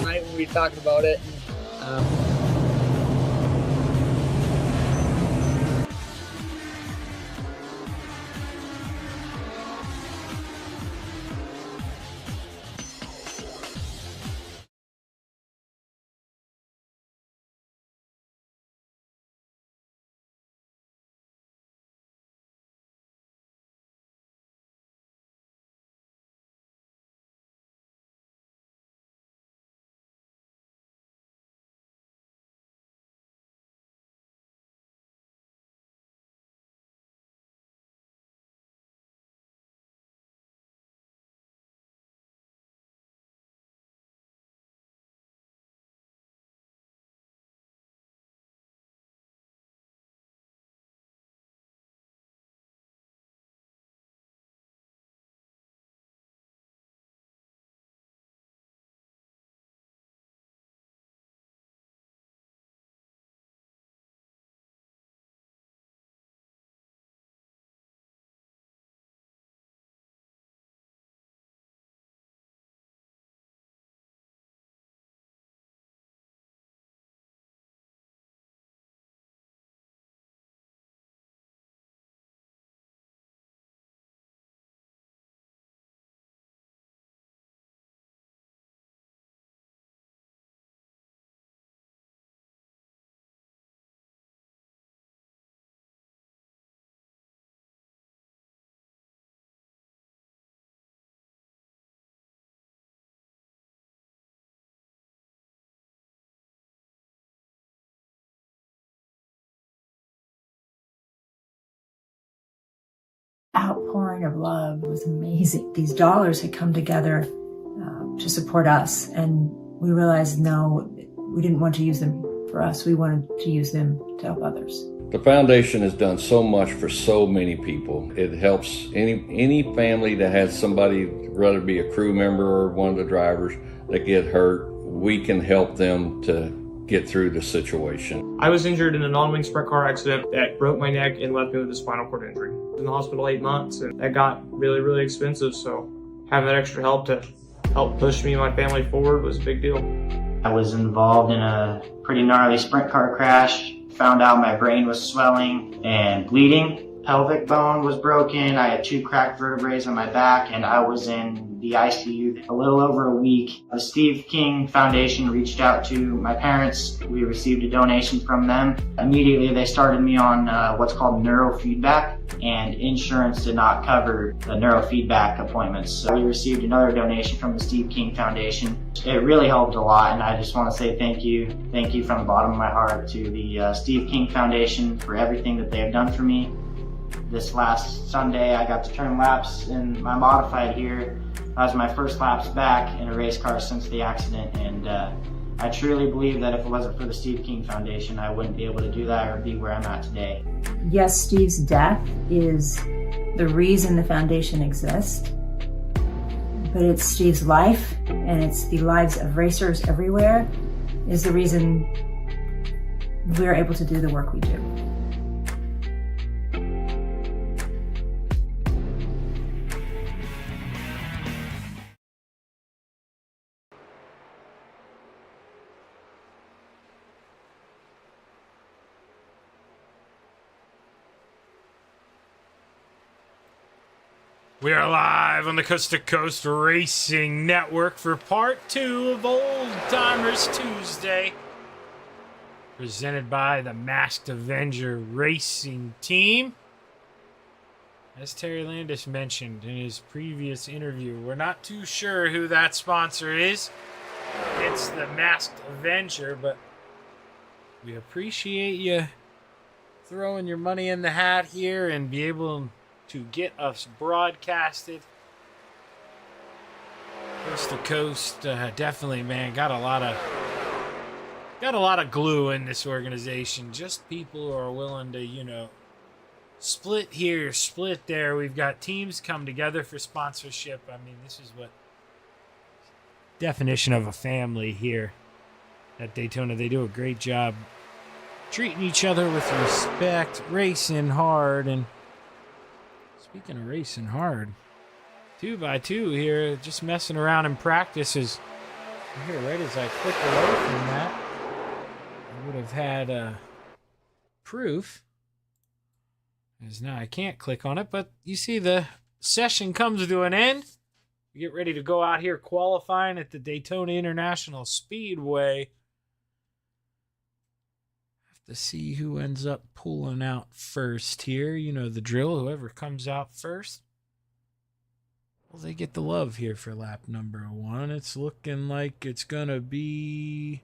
Tonight when we talked about it. outpouring of love was amazing. These dollars had come together to support us, and we realized, no, we didn't want to use them for us. We wanted to use them to help others. The foundation has done so much for so many people. It helps any family that has somebody, whether it be a crew member or one of the drivers, that get hurt. We can help them to get through the situation. I was injured in a non-wing sprint car accident that broke my neck and left me with a spinal cord injury. I was in the hospital 8 months, and that got really, really expensive, so having that extra help to help push me and my family forward was a big deal. I was involved in a pretty gnarly sprint car crash. Found out my brain was swelling and bleeding. Pelvic bone was broken. I had 2 cracked vertebrae on my back, and I was in the ICU a little over a week. The Steve King Foundation reached out to my parents. We received a donation from them. Immediately, they started me on what's called neurofeedback, and insurance did not cover the neurofeedback appointments. So we received another donation from the Steve King Foundation. It really helped a lot, and I just want to say thank you. Thank you from the bottom of my heart to the Steve King Foundation for everything that they have done for me. This last Sunday, I got to turn laps in my modified here. That was my first laps back in a race car since the accident, and I truly believe that if it wasn't for the Steve King Foundation, I wouldn't be able to do that or be where I'm at today. Yes, Steve's death is the reason the foundation exists, but it's Steve's life, and it's the lives of racers everywhere, is the reason we're able to do the work we do. We are live on the Coast to Coast Racing Network for part 2 of Old Timers Tuesday, presented by the Masked Avenger Racing Team. As Terry Landis mentioned in his previous interview, we're not too sure who that sponsor is. It's the Masked Avenger, but we appreciate you throwing your money in the hat here and be able to get us broadcasted. Coast to Coast, definitely, man, got a lot of glue in this organization. Just people who are willing to, split here, split there. We've got teams come together for sponsorship. I mean, this is what definition of a family here at Daytona. They do a great job treating each other with respect, racing hard. And speaking of racing hard, 2x2 here, just messing around in practice is here. Right as I click away from that, I would have had proof. As now I can't click on it, but you see the session comes to an end. We get ready to go out here qualifying at the Daytona International Speedway. To see who ends up pulling out first here. You know the drill. Whoever comes out first, well, they get the love here for lap number 1. It's looking like it's going to be...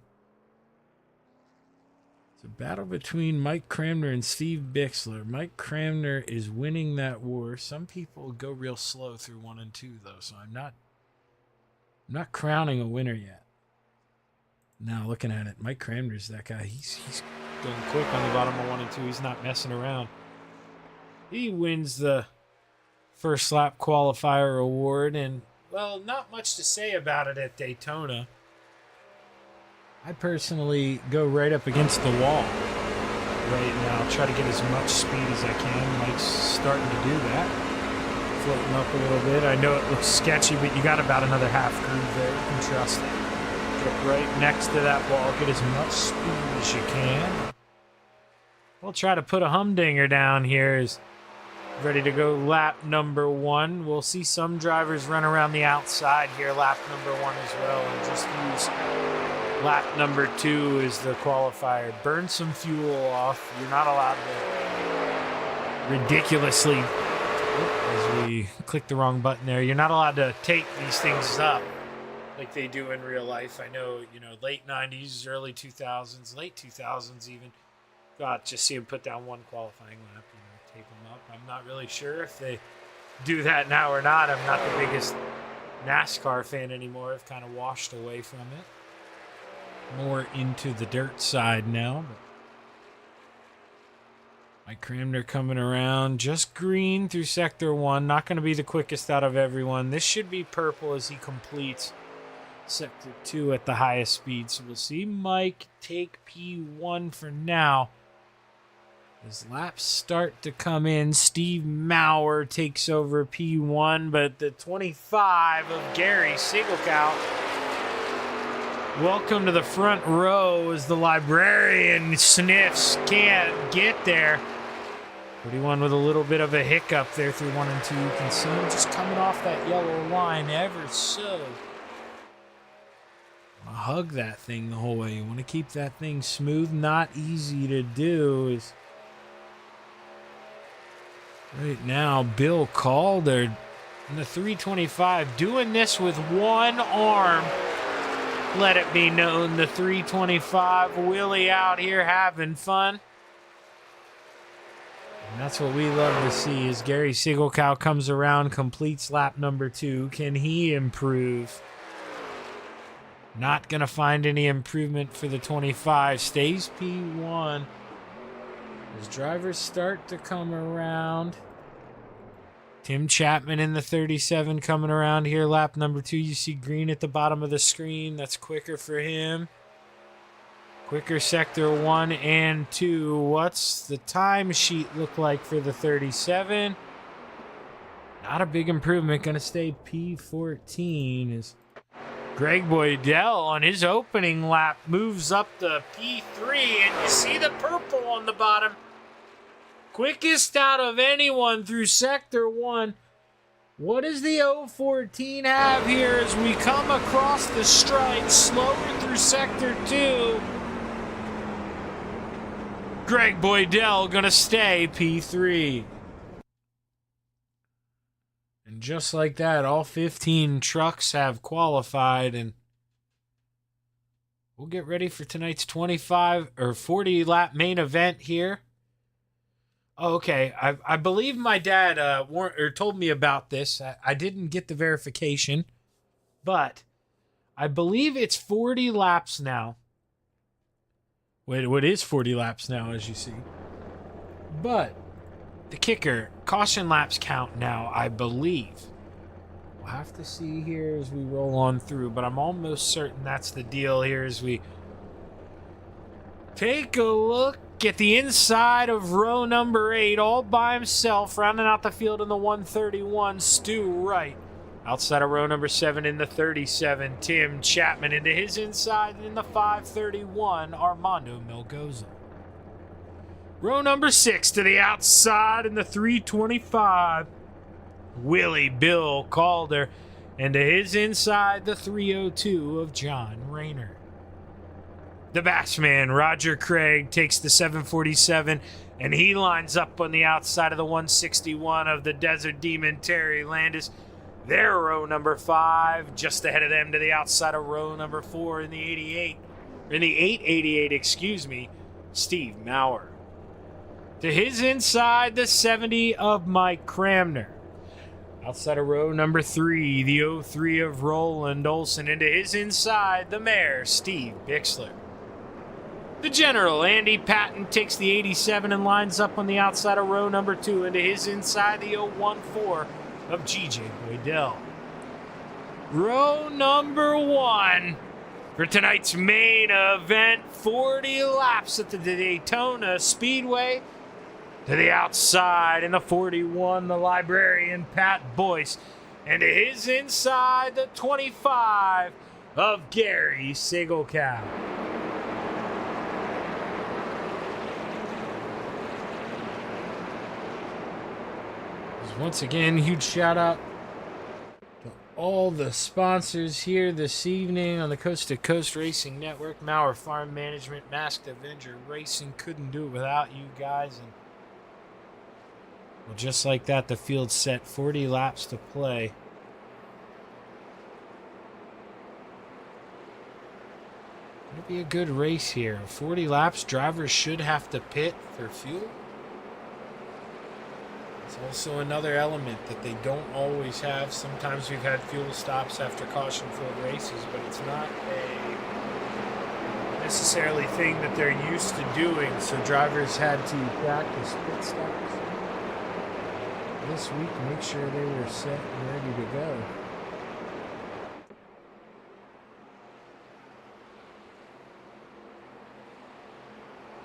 it's a battle between Mike Cramner and Steve Bixler. Mike Cramner is winning that war. Some people go real slow through 1 and 2, though, so I'm not crowning a winner yet. Now, looking at it, Mike Cramner's that guy. He's going quick on the bottom of 1 and 2. He's not messing around. He wins the first lap qualifier award, and, well, not much to say about it at Daytona. I personally go right up against the wall right now. Try to get as much speed as I can. Mike's starting to do that. Floating up a little bit. I know it looks sketchy, but you got about another half groove there. You can trust it. Get right next to that wall. Get as much speed as you can. We'll try to put a humdinger down here. Is ready to go lap number 1. We'll see some drivers run around the outside here lap number 1 as well, and just use lap number 2 as the qualifier. Burn some fuel off. You're not allowed to ridiculously, as we clicked the wrong button there, you're not allowed to tape these things up like they do in real life. I know, late 90s, early 2000s, late 2000s even. Got just see him put down 1 qualifying lap, tape them up. I'm not really sure if they do that now or not. I'm not the biggest NASCAR fan anymore. I've kind of washed away from it. More into the dirt side now. But Mike Cramner coming around. Just green through Sector 1. Not going to be the quickest out of everyone. This should be purple as he completes Sector 2 at the highest speed. So we'll see Mike take P1 for now. As laps start to come in, Steve Maurer takes over P1, but the 25 of Gary Sigelkow. Welcome to the front row as the librarian sniffs, can't get there. 31 with a little bit of a hiccup there through 1 and 2. You can see him just coming off that yellow line ever so. Hug that thing the whole way. You want to keep that thing smooth, not easy to do. Is right now, Bill Calder in the 325 doing this with one arm. Let it be known, the 325 Willie out here having fun. And that's what we love to see as Gary Sigelkow comes around, completes lap number 2. Can he improve? Not going to find any improvement for the 25. Stays P1. As drivers start to come around. Tim Chapman in the 37 coming around here. Lap number 2. You see green at the bottom of the screen. That's quicker for him. Quicker Sector 1 and 2. What's the time sheet look like for the 37? Not a big improvement. Going to stay P14 as Greg Boydell on his opening lap moves up to P3, and you see the purple on the bottom. Quickest out of anyone through Sector 1. What does the 014 have here as we come across the strike, slower through Sector 2? Greg Boydell gonna stay P3. And just like that, all 15 trucks have qualified, and we'll get ready for tonight's 25 or 40 lap main event here. Oh, okay, I believe my dad told me about this. I didn't get the verification, but I believe it's 40 laps now. Wait, what is 40 laps now, as you see? But the kicker, caution laps count now, I believe. We'll have to see here as we roll on through, but I'm almost certain that's the deal here as we take a look at the inside of row number 8, all by himself, rounding out the field in the 131, Stu Wright. Outside of row number 7 in the 37, Tim Chapman into his inside in the 531, Armando Melgoza. Row number 6 to the outside in the 325, Willie Bill Calder. And to his inside, the 302 of John Rayner. The Bassman, Roger Craig, takes the 747, and he lines up on the outside of the 161 of the Desert Demon, Terry Landis. They're row number 5, just ahead of them to the outside of row number 4 in the 888, excuse me, Steve Maurer. To his inside, the 70 of Mike Cramner. Outside of row number 3, the 03 of Roland Olson. Into his inside, the mayor, Steve Bixler. The general, Andy Patton, takes the 87 and lines up on the outside of row number 2. Into his inside, the 014 of G.J. Boydell. Row number 1 for tonight's main event. 40 laps at the Daytona Speedway. To the outside in the 41, the librarian Pat Boyce. And to his inside, the 25 of Gary Sigelkow. Once again, huge shout out to all the sponsors here this evening on the Coast to Coast Racing Network. Maurer Farm Management, Masked Avenger Racing. Couldn't do it without you guys. And well, just like that, the field's set. 40 laps to play. It'll be a good race here. 40 laps, drivers should have to pit for fuel. So Also another element that they don't always have. Sometimes we've had fuel stops after caution-filled races, but it's not a necessarily thing that they're used to doing, so drivers had to practice pit stops this week to make sure they were set and ready to go.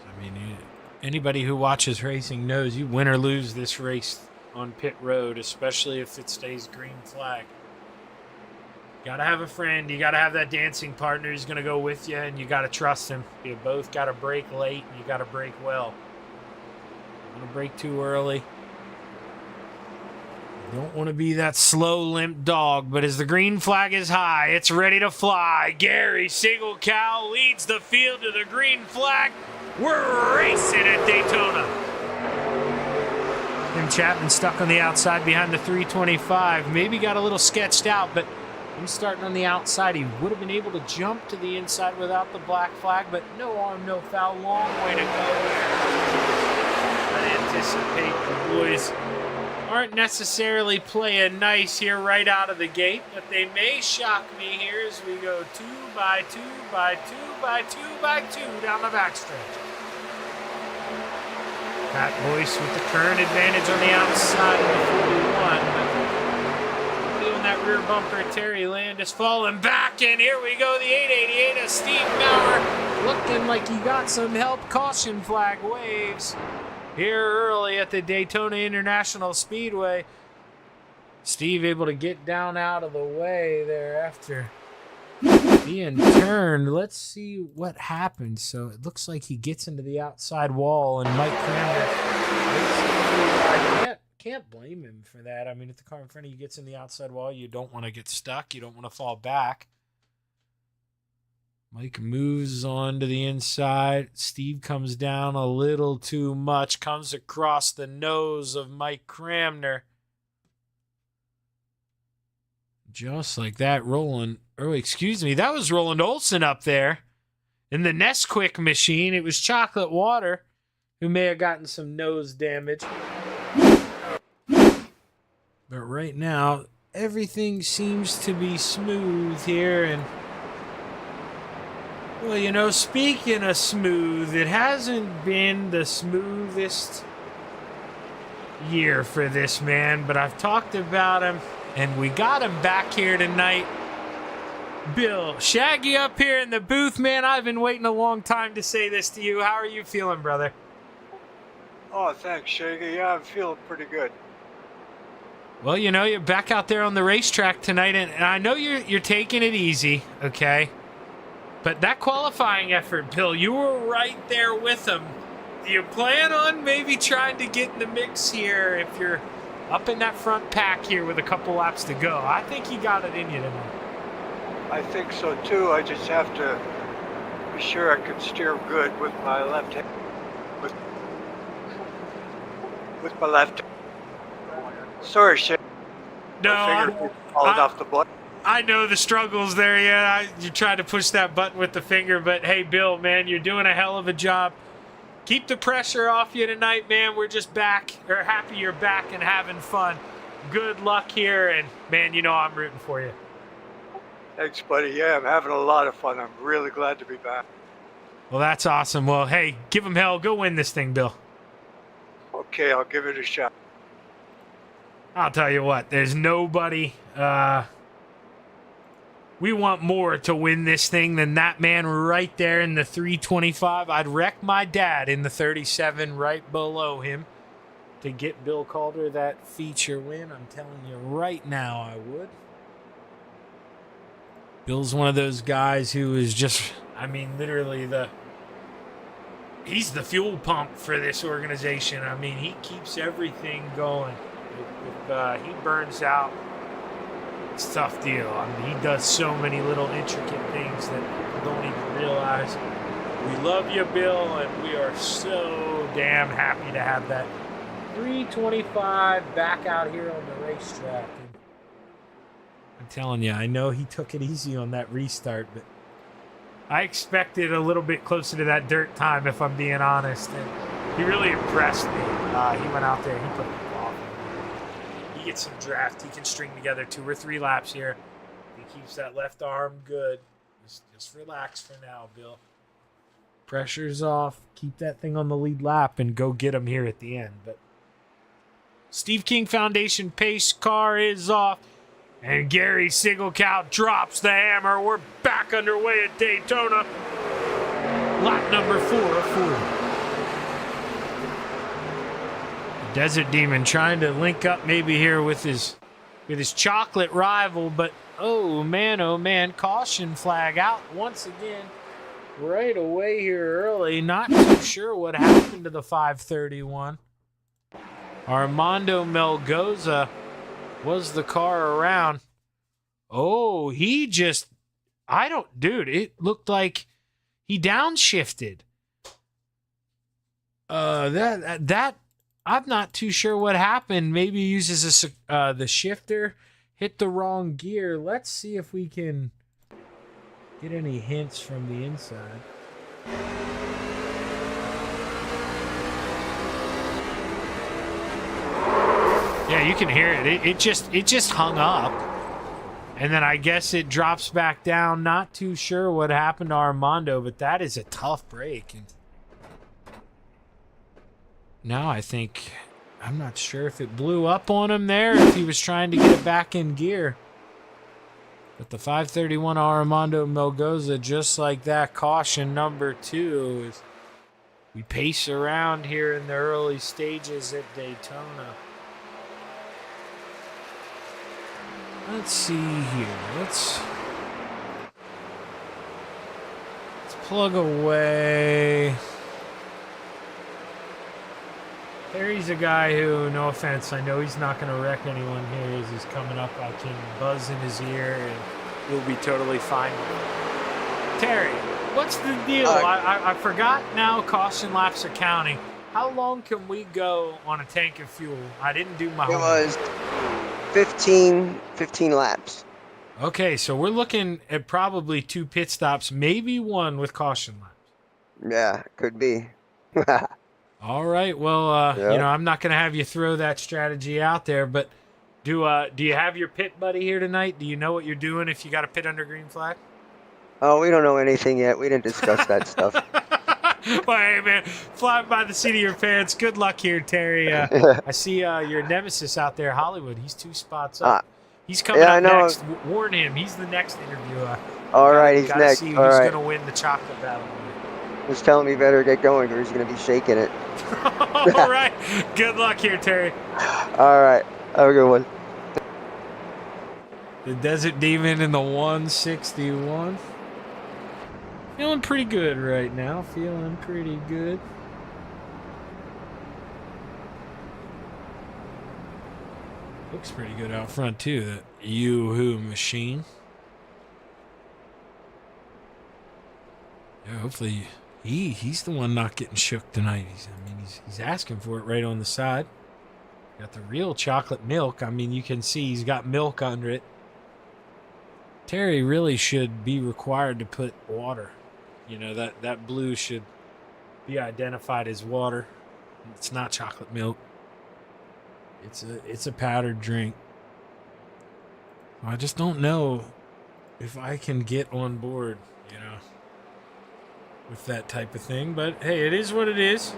I mean, anybody who watches racing knows you win or lose this race on pit road, especially if it stays green flag. You gotta have a friend, you gotta have that dancing partner who's gonna go with you, and you gotta trust him. You both gotta brake late, and you gotta brake well. You don't brake too early. You don't want to be that slow, limp dog, but as the green flag is high, it's ready to fly. Gary Single Cow leads the field to the green flag. We're racing at Daytona. Tim Chapman stuck on the outside behind the 325. Maybe got a little sketched out, but he's starting on the outside. He would have been able to jump to the inside without the black flag, but no arm, no foul. Long way to go here. I anticipate the boys aren't necessarily playing nice here right out of the gate, but they may shock me here as we go 2 by 2 by 2 by 2 by 2 down the backstretch. Pat Boyce with the current advantage on the outside of the 41, but doing that rear bumper. Terry Landis falling back, and here we go, the 888 of Steve Maurer, looking like he got some help. Caution flag waves here early at the Daytona International Speedway. Steve able to get down out of the way there after being turned. Let's see what happens. So it looks like he gets into the outside wall, and Mike Cranmer, I can't blame him for that. I mean, if the car in front of you gets in the outside wall, you don't want to get stuck. You don't want to fall back. Mike moves on to the inside. Steve comes down a little too much. Comes across the nose of Mike Cramner. Just like that, Roland. Oh, excuse me. That was Roland Olson up there in the Nesquik machine. It was Chocolate Water who may have gotten some nose damage. But right now, everything seems to be smooth here, and well, you know, speaking of smooth, it hasn't been the smoothest year for this man, but I've talked about him, and we got him back here tonight. Bill, Shaggy up here in the booth, man. I've been waiting a long time to say this to you. How are you feeling, brother? Oh, thanks, Shaggy. Yeah, I'm feeling pretty good. Well, you know, you're back out there on the racetrack tonight, and I know you're taking it easy, okay? But that qualifying effort, Bill, you were right there with him. Do you plan on maybe trying to get in the mix here if you're up in that front pack here with a couple laps to go? I think you got it in you tonight. I think so, too. I just have to be sure I can steer good with my left hand. With my left hand. Sorry, Shaggy. No, my finger falling off the button. I know the struggles there. Yeah, you try to push that button with the finger, but hey, Bill, man, you're doing a hell of a job. Keep the pressure off you tonight, man. We're just back, or happy you're back and having fun. Good luck here, and man, you know I'm rooting for you. Thanks, buddy. Yeah, I'm having a lot of fun. I'm really glad to be back. Well, that's awesome. Well, hey, give him hell. Go win this thing, Bill. Okay, I'll give it a shot. I'll tell you what, there's nobody we want more to win this thing than that man right there in the 325. I'd wreck my dad in the 37 right below him to get Bill Calder that feature win. I'm telling you right now I would. Bill's one of those guys who is just, I mean, literally he's the fuel pump for this organization. I mean, he keeps everything going. If he burns out, it's a tough deal. I mean, he does so many little intricate things that people don't even realize. We love you, Bill, and we are so damn happy to have that 325 back out here on the racetrack. And I'm telling you, I know he took it easy on that restart, but I expected a little bit closer to that dirt time, if I'm being honest. And he really impressed me. He went out there, he put the ball in. get some draft. He can string together 2 or 3 laps here. He keeps that left arm good. Just relax for now, Bill. Pressure's off. Keep that thing on the lead lap and go get him here at the end. But Steve King Foundation pace car is off. And Gary Sigelkow drops the hammer. We're back underway at Daytona. Lap number 4 of 4. Desert Demon trying to link up maybe here with his chocolate rival, but oh man, caution flag out once again. Right away here early. Not too sure what happened to the 531. Armando Melgoza was the car around. Oh, dude, it looked like he downshifted. That I'm not too sure what happened. Maybe he uses the shifter, hit the wrong gear. Let's see if we can get any hints from the inside. Yeah, you can hear it. It just hung up. And then I guess it drops back down. Not too sure what happened to Armando, but that is a tough break. And now I'm not sure if it blew up on him there, if he was trying to get it back in gear. But the 531 Armando Melgoza, just like that, caution number 2 is we pace around here in the early stages at Daytona. Let's see here. Let's plug away. Terry's a guy who, no offense, I know he's not going to wreck anyone here as he's coming up. I can buzz in his ear and we'll be totally fine with it. Terry, what's the deal? I forgot now caution laps are counting. How long can we go on a tank of fuel? I didn't do my homework. It was 15 laps. Okay, so we're looking at probably 2 pit stops, maybe 1 with caution laps. Yeah, could be. All right, well, Yep. I'm not going to have you throw that strategy out there, but do you have your pit buddy here tonight? Do you know what you're doing if you got a pit under green flag? Oh, we don't know anything yet. We didn't discuss that stuff. Well, hey, man, flying by the seat of your pants. Good luck here, Terry. I see your nemesis out there, Hollywood. He's 2 spots up. He's coming up next. Warn him. He's the next interviewer. All right, he's next. See who's All right. going to win the chocolate battle. He's telling me better get going or he's going to be shaking it. All right. Good luck here, Terry. All right. Have a good one. The Desert Demon in the 161. Feeling pretty good right now. Feeling pretty good. Looks pretty good out front, too. That Yoo-hoo machine. Yeah, hopefully he's the one not getting shook tonight. He's asking for it right on the side. Got the real chocolate milk. I mean, you can see he's got milk under it. Terry really should be required to put water. That blue should be identified as water. It's not chocolate milk. It's a powdered drink. I just don't know if I can get on board, with that type of thing. But hey, it is what it is.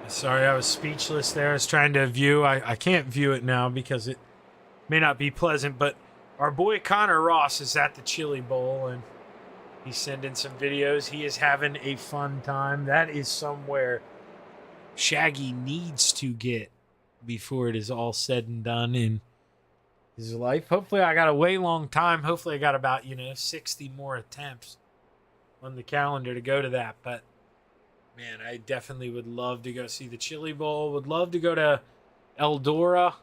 Sorry, I was speechless there. I was trying to view. I can't view it now because it may not be pleasant, but our boy Connor Ross is at the Chili Bowl, and he's sending some videos. He is having a fun time. That is somewhere Shaggy needs to get before it is all said and done in his life. Hopefully I got a way long time. Hopefully I got about 60 more attempts on the calendar to go to that. But man, I definitely would love to go see the Chili Bowl. Would love to go to Eldora.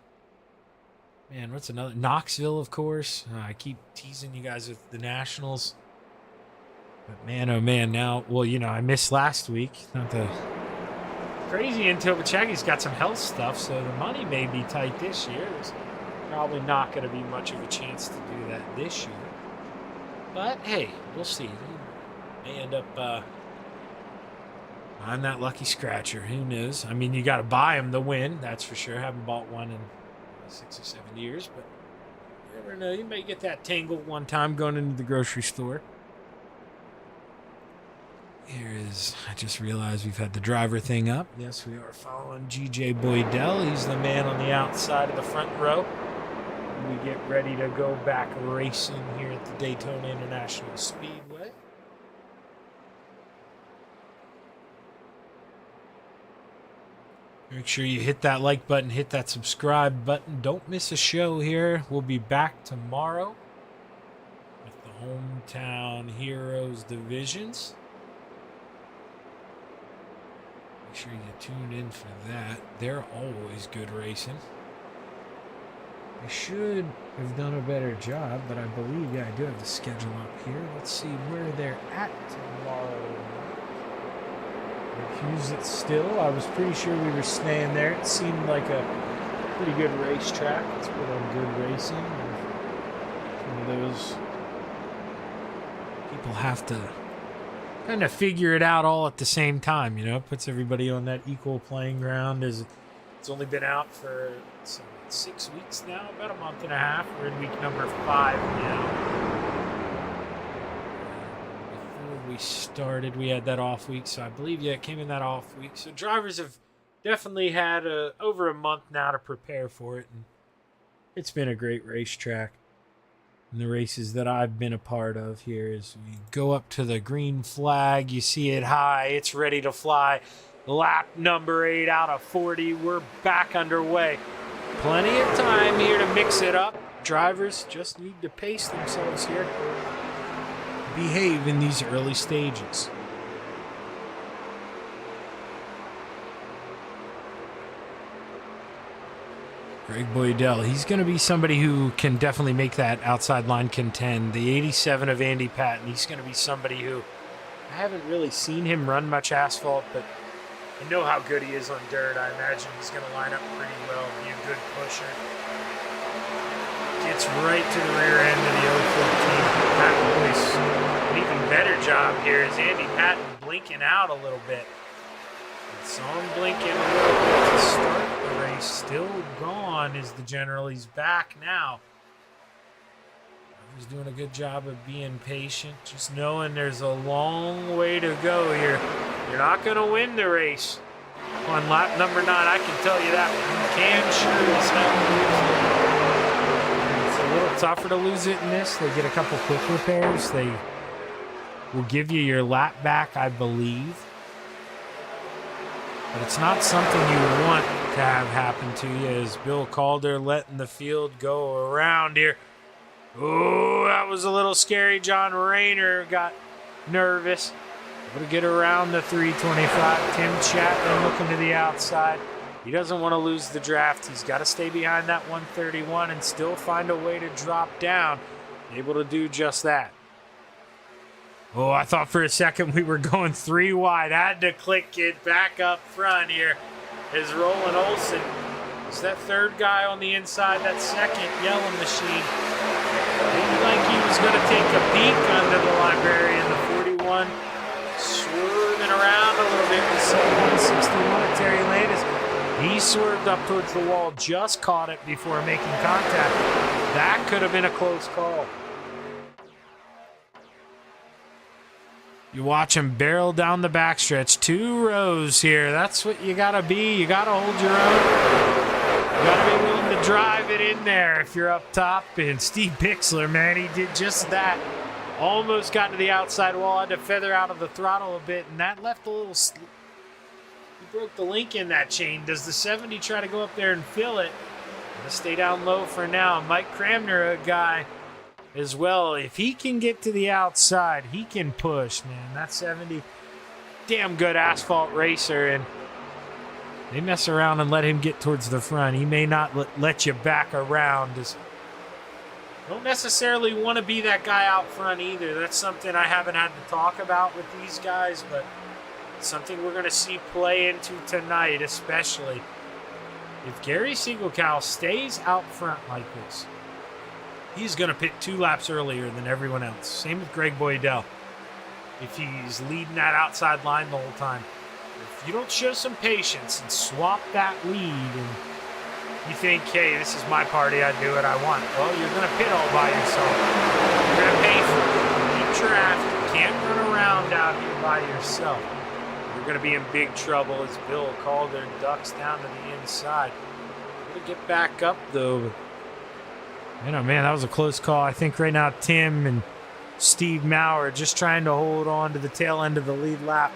Man, what's another? Knoxville, of course. I keep teasing you guys with the Nationals. But man, oh man, now, I missed last week. Not the crazy until Shaggy's got some health stuff, so the money may be tight this year. There's probably not going to be much of a chance to do that this year. But hey, we'll see. He may end up I'm that lucky scratcher. Who knows? I mean, you got to buy them to win. That's for sure. Haven't bought one in 6 or 7 years, but you never know. You may get that tangle one time going into the grocery store. I just realized we've had the driver thing up. Yes, we are following GJ Boydell. He's the man on the outside of the front row. We get ready to go back racing here at the Daytona International Speedway. Make sure you hit that like button, hit that subscribe button. Don't miss a show here. We'll be back tomorrow with the Hometown Heroes divisions. Make sure you tune in for that. They're always good racing. I should have done a better job, but I believe, I do have the schedule up here. Let's see where they're at tomorrow. Accuse it still. I was pretty sure we were staying there. It seemed like a pretty good racetrack. It's been on good racing. One of those people have to kind of figure it out all at the same time, puts everybody on that equal playing ground. It's only been out for 6 weeks now, about a month and a half. We're in week number 5 now. Before we started, we had that off week, so I believe, it came in that off week. So drivers have definitely had over a month now to prepare for it, and it's been a great racetrack. And the races that I've been a part of here is we go up to the green flag, you see it high, it's ready to fly. Lap number 8 out of 40, we're back underway. Plenty of time here to mix it up. Drivers just need to pace themselves here. Behave in these early stages. Greg Boydell, he's going to be somebody who can definitely make that outside line contend. The 87 of Andy Patton, he's going to be somebody who, I haven't really seen him run much asphalt, but I know how good he is on dirt. I imagine he's going to line up pretty well, be a good pusher. Gets right to the rear end of the 014. Patton Boyce, an even better job here is Andy Patton blinking out a little bit. Saw him blinking a little bit to start the race. Still gone is the general. He's back now. He's doing a good job of being patient, just knowing there's a long way to go here. You're not going to win the race on lap number 9. I can tell you that. You can sure as hell lose it. It's a little tougher to lose it in this. They get a couple quick repairs. They will give you your lap back, I believe. But it's not something you want to have happen to you, as Bill Calder letting the field go around here. Oh, that was a little scary. John Rayner got nervous. Able to get around the 325. Tim Chapman looking to the outside. He doesn't want to lose the draft. He's got to stay behind that 131 and still find a way to drop down. Able to do just that. Oh, I thought for a second we were going 3 wide. Had to click it back up front here. Is Roland Olson. Is that third guy on the inside, that second yellow machine. Looked like he was going to take a peek under the librarian, the 41. Swerving around a little bit with 161 at Terry Landis. He swerved up towards the wall, just caught it before making contact. That could have been a close call. You watch him barrel down the backstretch. 2 rows here. That's what you got to be. You got to hold your own. You got to be willing to drive it in there if you're up top. And Steve Bixler, man, he did just that. Almost got to the outside wall. Had to feather out of the throttle a bit. And that left a little... He broke the link in that chain. Does the 70 try to go up there and fill it? Gonna stay down low for now. Mike Cramner, a guy... as well, if he can get to the outside, he can push, man. That 70, damn good asphalt racer, and they mess around and let him get towards the front. He may not let you back around. Don't necessarily want to be that guy out front either. That's something I haven't had to talk about with these guys, but it's something we're going to see play into tonight, especially if Gary Siegelkow stays out front like this. He's going to pit 2 laps earlier than everyone else. Same with Greg Boydell. If he's leading that outside line the whole time. if you don't show some patience and swap that lead and you think, hey, this is my party, I do what I want, well, you're going to pit all by yourself. You're going to pay for it. Keep traffic. You can't run around out here by yourself. You're going to be in big trouble as Bill Calder ducks down to the inside. Going to get back up, though. Man, that was a close call. I think right now Tim and Steve Maurer are just trying to hold on to the tail end of the lead lap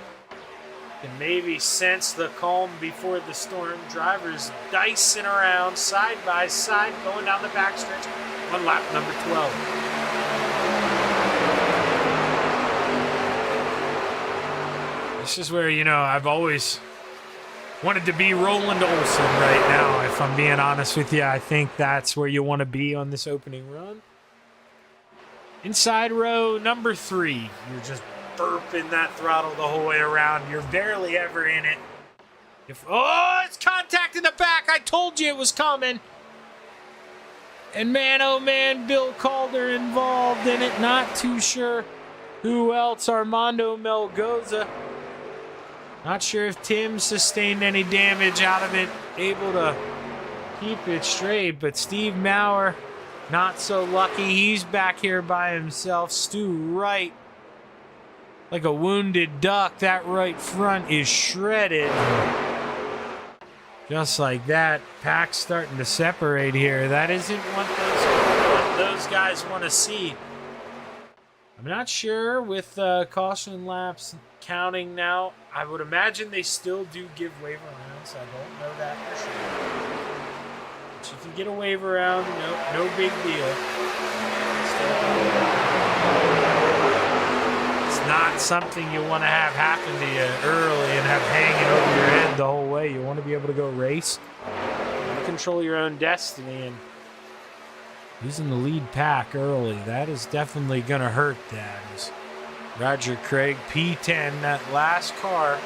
and maybe sense the calm before the storm. Drivers dicing around side by side going down the backstretch on lap number 12. This is where, I've always wanted to be Roland Olsen right now, if I'm being honest with you. I think that's where you want to be on this opening run. Inside row number 3. You're just burping that throttle the whole way around. You're barely ever in it. It's contact in the back. I told you it was coming. And man, oh man, Bill Calder involved in it. Not too sure who else. Armando Melgoza. Not sure if Tim sustained any damage out of it. Able to keep it straight. But Steve Maurer, not so lucky. He's back here by himself. Stu Wright, like a wounded duck. That right front is shredded. Just like that. Pack's starting to separate here. That isn't what those guys want to see. I'm not sure with caution laps counting now. I would imagine they still do give waiver rounds. I don't know that for sure. But if you get a waiver round, no big deal. It's not something you want to have happen to you early and have hanging over your head the whole way. You want to be able to go race. You want to control your own destiny, and losing the lead pack early, that is definitely going to hurt that. As Roger Craig, P10, that last car in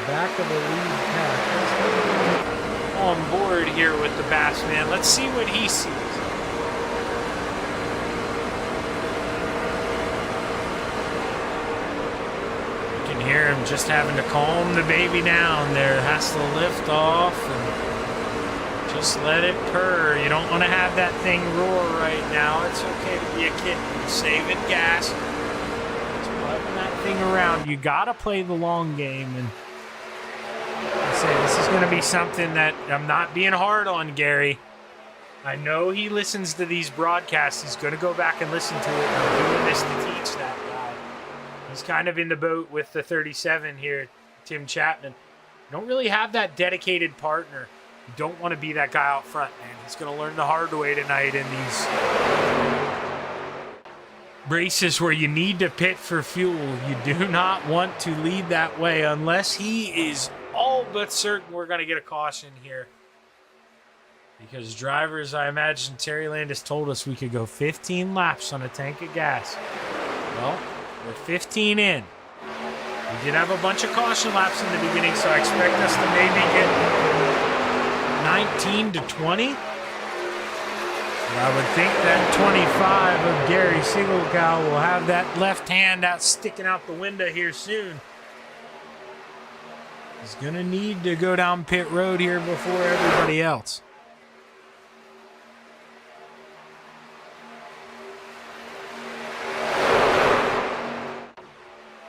the back of the lead pack, on board here with the Bassman. Let's see what he sees. You can hear him just having to calm the baby down there. Has to lift off and just let it purr. You don't want to have that thing roar right now. It's okay to be a kitten. Saving gas. Just letting that thing around. You got to play the long game. And I say this is going to be something that I'm not being hard on Gary. I know he listens to these broadcasts. He's going to go back and listen to it. I'm doing this to teach that guy. He's kind of in the boat with the 37 here, Tim Chapman. You don't really have that dedicated partner. You don't want to be that guy out front, man. He's going to learn the hard way tonight in these races where you need to pit for fuel. You do not want to lead that way unless he is all but certain we're going to get a caution here. Because drivers, I imagine Terry Landis told us we could go 15 laps on a tank of gas. Well, we're 15 in. We did have a bunch of caution laps in the beginning, so I expect us to maybe get 19 to 20. But I would think that 25 of Gary Sigelkow will have that left hand out sticking out the window here soon. He's going to need to go down pit road here before everybody else.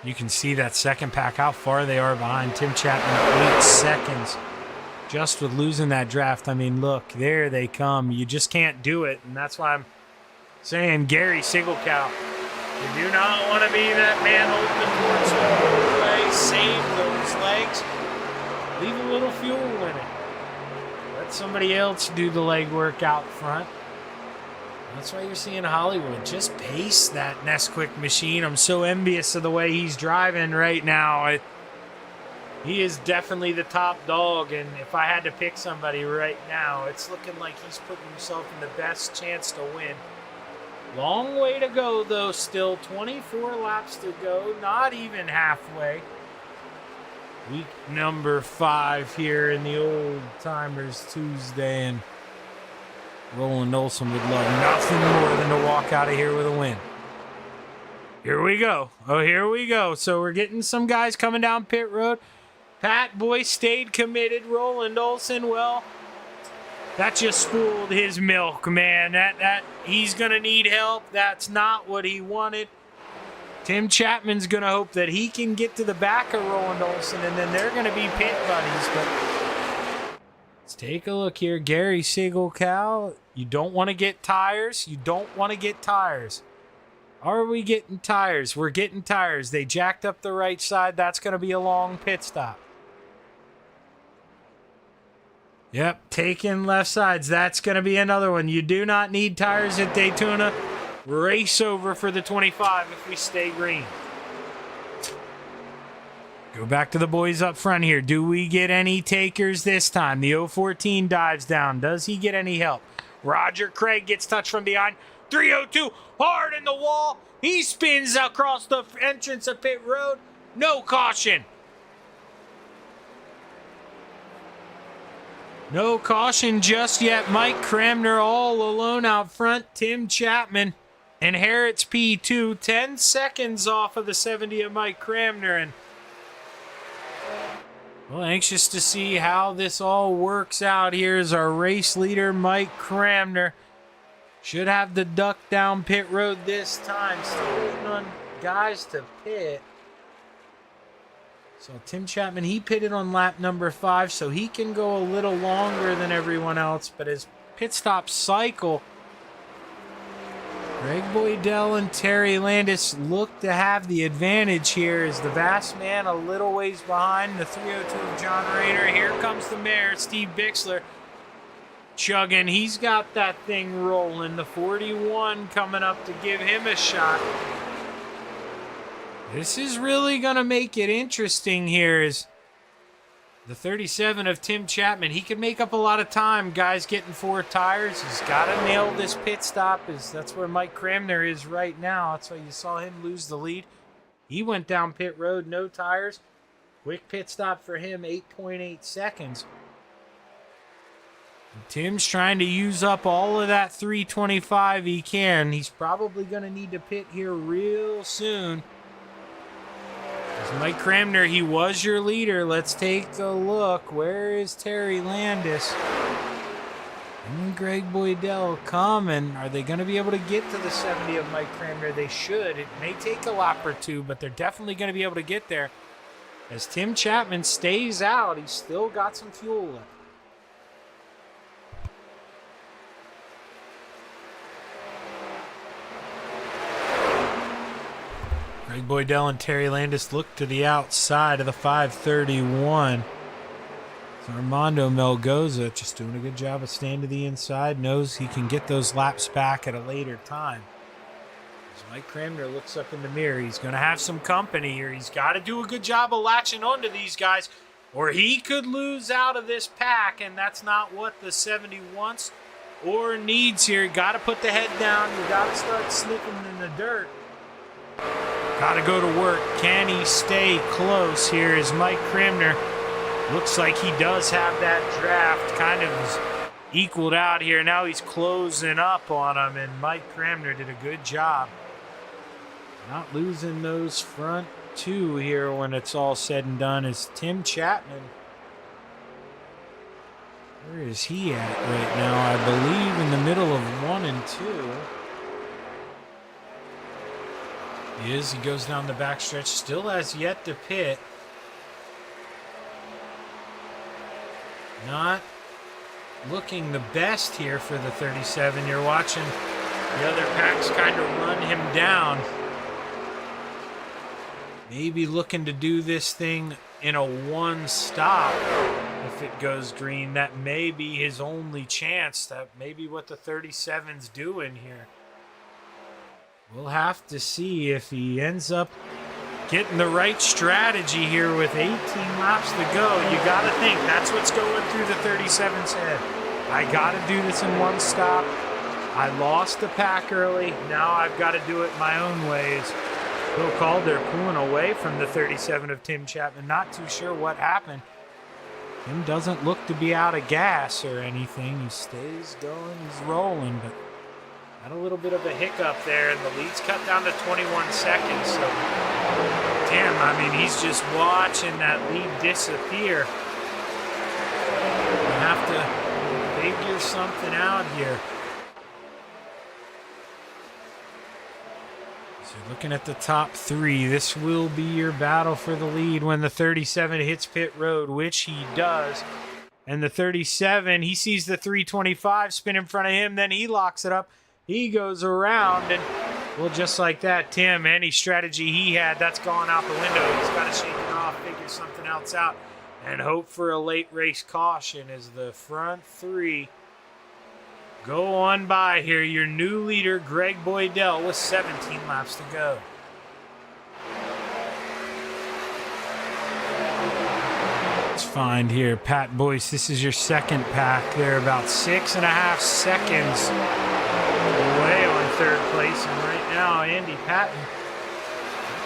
You can see that second pack, how far they are behind Tim Chapman, 8 seconds. Just with losing that draft, I mean, look, there they come. You just can't do it, and that's why I'm saying Gary Sigelkow, you do not want to be that man holding the torch way. Save those legs. Leave a little fuel in it. Let somebody else do the leg work out front. That's why you're seeing Hollywood. Just pace that Nesquik machine. I'm so envious of the way he's driving right now. He is definitely the top dog, and if I had to pick somebody right now, it's looking like he's putting himself in the best chance to win. Long way to go, though, still. 24 laps to go, not even halfway. Week number 5 here in the Old Timers Tuesday, and Roland Olsen would love nothing more than to walk out of here with a win. Here we go. Oh, here we go. So we're getting some guys coming down pit road. Pat Boyce stayed committed. Roland Olson, well, that just spooled his milk, man. That he's going to need help. That's not what he wanted. Tim Chapman's going to hope that he can get to the back of Roland Olson, and then they're going to be pit buddies. But let's take a look here. Gary Siegel-Cal, you don't want to get tires. You don't want to get tires. Are we getting tires? We're getting tires. They jacked up the right side. That's going to be a long pit stop. Yep, taking left sides. That's going to be another one. You do not need tires at Daytona. Race over for the 25 if we stay green. Go back to the boys up front here. Do we get any takers this time? The 014 dives down. Does he get any help? Roger Craig gets touched from behind. 302 hard in the wall. He spins across the entrance of pit road. No caution. No caution just yet. Mike Cramner all alone out front. Tim Chapman inherits P2. 10 seconds off of the 70 of Mike Cramner. And well, anxious to see how this all works out. Here's our race leader, Mike Cramner. Should have the duck down pit road this time. Still waiting on guys to pit. So Tim Chapman, he pitted on lap number 5, so he can go a little longer than everyone else. But his pit stop cycle, Greg Boydell and Terry Landis look to have the advantage here as the Bass man a little ways behind. The 302 of John Rayner. Here comes the mayor, Steve Bixler. Chugging, he's got that thing rolling. The 41 coming up to give him a shot. This is really going to make it interesting here. Is the 37 of Tim Chapman. He can make up a lot of time. Guys getting 4 tires. He's got to nail this pit stop. That's where Mike Cramner is right now. That's why you saw him lose the lead. He went down pit road, no tires. Quick pit stop for him, 8.8 seconds. Tim's trying to use up all of that 325 he can. He's probably going to need to pit here real soon. As Mike Cramner, he was your leader. Let's take a look. Where is Terry Landis? And Greg Boydell coming. Are they going to be able to get to the 70 of Mike Cramner? They should. It may take a lap or two, but they're definitely going to be able to get there. As Tim Chapman stays out, he's still got some fuel left. Greg Boydell and Terry Landis look to the outside of the 531. So Armando Melgoza just doing a good job of staying to the inside. Knows he can get those laps back at a later time. As Mike Cramner looks up in the mirror, he's going to have some company here. He's got to do a good job of latching onto these guys, or he could lose out of this pack, and that's not what the 70 wants or needs here. Got to put the head down. You got to start sniffing in the dirt. Got to go to work. Can he stay close here as Mike Cramner looks like he does have that draft kind of equaled out here. Now he's closing up on him, and Mike Cramner did a good job. Not losing those front 2 here when it's all said and done is Tim Chapman. Where is he at right now? I believe in the middle of 1 and 2. He is. He goes down the backstretch. Still has yet to pit. Not looking the best here for the 37. You're watching the other packs kind of run him down. Maybe looking to do this thing in a 1 stop. If it goes green, that may be his only chance. That may be what the 37's doing here. We'll have to see if he ends up getting the right strategy here with 18 laps to go. You got to think that's what's going through the 37's head. I got to do this in 1 stop. I lost the pack early. Now I've got to do it my own ways. Bill Calder pulling away from the 37 of Tim Chapman. Not too sure what happened. Tim doesn't look to be out of gas or anything. He stays going. He's rolling, but Had a little bit of a hiccup there, and the lead's cut down to 21 seconds. So, damn, I mean, he's just watching that lead disappear. You have to figure something out here. So looking at the top three, this will be your battle for the lead when the 37 hits pit road, which he does. And the 37, he sees the 325 spin in front of him, then he locks it up. He goes around, and, well, just like that, Tim, any strategy he had, that's gone out the window. He's got to shake it off, figure something else out, and hope for a late race caution as the front three go on by here. Your new leader, Greg Boydell, with 17 laps to go. Let's find here, Pat Boyce. This is your second pack. They're about 6.5 seconds away on third place. And right now, Andy Patton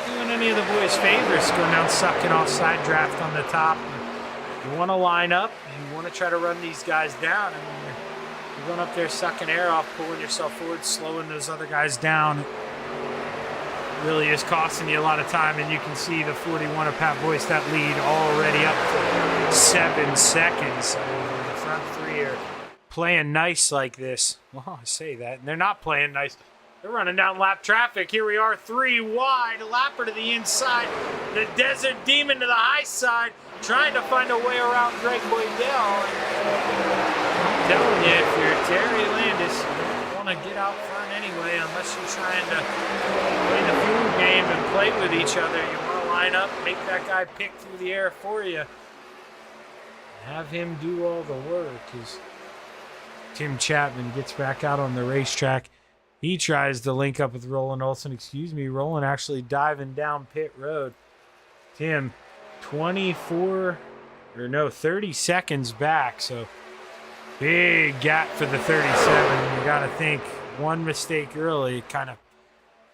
not doing any of the boys' favors, going down sucking off side draft on the top. You want to line up. You want to try to run these guys down. And when you're going up there sucking air off, pulling yourself forward, slowing those other guys down, it really is costing you a lot of time. And you can see the 41 of Pat Boyce, that lead already up to 7 seconds. I mean, the front three are playing nice like this. Well, I say that, and they're not playing nice. They're running down lap traffic. Here we are, 3 wide, a lapper to the inside, the Desert Demon to the high side, trying to find a way around Greg Boydell. I'm telling you, if you're Terry Landis, you don't want to get out front anyway unless you're trying to play the fuel game and play with each other. You want to line up, make that guy pick through the air for you. Have him do all the work as Tim Chapman gets back out on the racetrack. He tries to link up with Roland Olson. Roland actually diving down pit road. Tim, 30 seconds back. So big gap for the 37. You got to think one mistake early kind of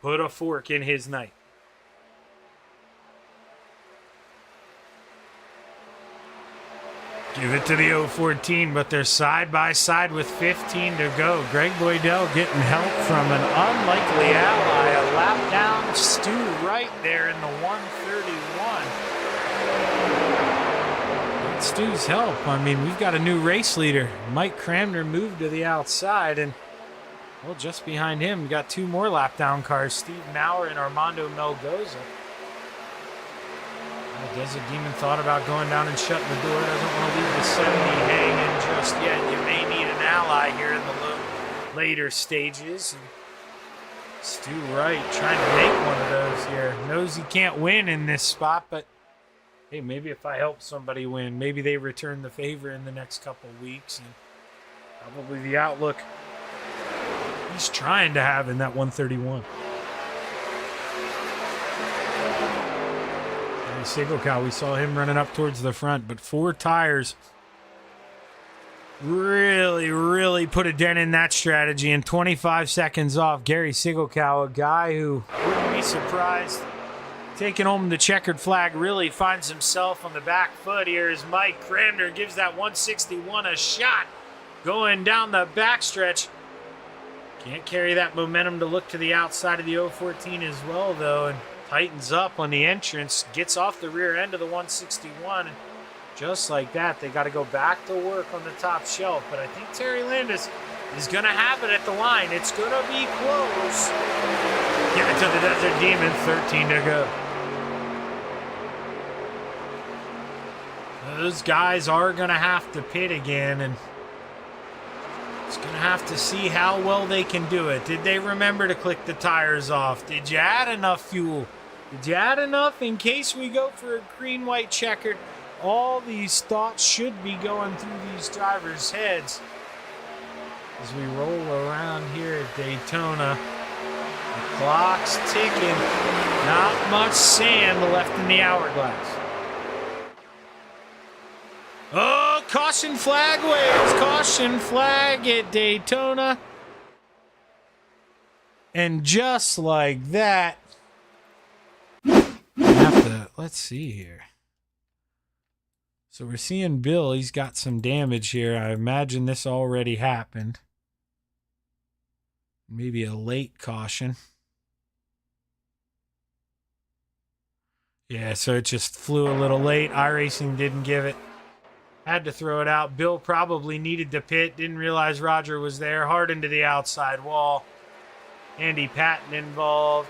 put a fork in his night. Give it to the 014, but they're side by side with 15 to go. Greg Boydell getting help from an unlikely ally. A lap down, Stu right there in the 131. With Stu's help, I mean, we've got a new race leader. Mike Cramner moved to the outside, and, well, just behind him, we got 2 more lap down cars, Steve Maurer and Armando Melgoza. Desert Demon thought about going down and shutting the door. Doesn't want to leave the 70 hanging just yet. You may need an ally here in the later stages. And Stu Wright trying to make one of those here. Knows he can't win in this spot, but hey, maybe if I help somebody win, maybe they return the favor in the next couple weeks. And probably the outlook he's trying to have in that 131. Single cow, we saw him running up towards the front, but 4 tires really put a dent in that strategy. And 25 seconds off, Gary Sigelkow, a guy who wouldn't be surprised taking home the checkered flag, really finds himself on the back foot here as Mike Cramner gives that 161 a shot going down the backstretch. Can't carry that momentum to look to the outside of the 014 as well, though, and tightens up on the entrance, gets off the rear end of the 161, and just like that, they got to go back to work on the top shelf. But I think Terry Landis is going to have it at the line. It's going to be close. Give it to the Desert Demon, 13 to go. Those guys are going to have to pit again, and it's going to have to see how well they can do it. Did they remember to click the tires off? Did you add enough fuel? Did you add enough in case we go for a green-white checkered? All these thoughts should be going through these drivers' heads as we roll around here at Daytona. The clock's ticking. Not much sand left in the hourglass. Oh, caution flag waves. Caution flag at Daytona. And just like that, let's see here. So we're seeing Bill. He's got some damage here. I imagine this already happened. Maybe a late caution. Yeah, so it just flew a little late. iRacing didn't give it. Had to throw it out. Bill probably needed to pit. Didn't realize Roger was there. Hard into the outside wall. Andy Patton involved.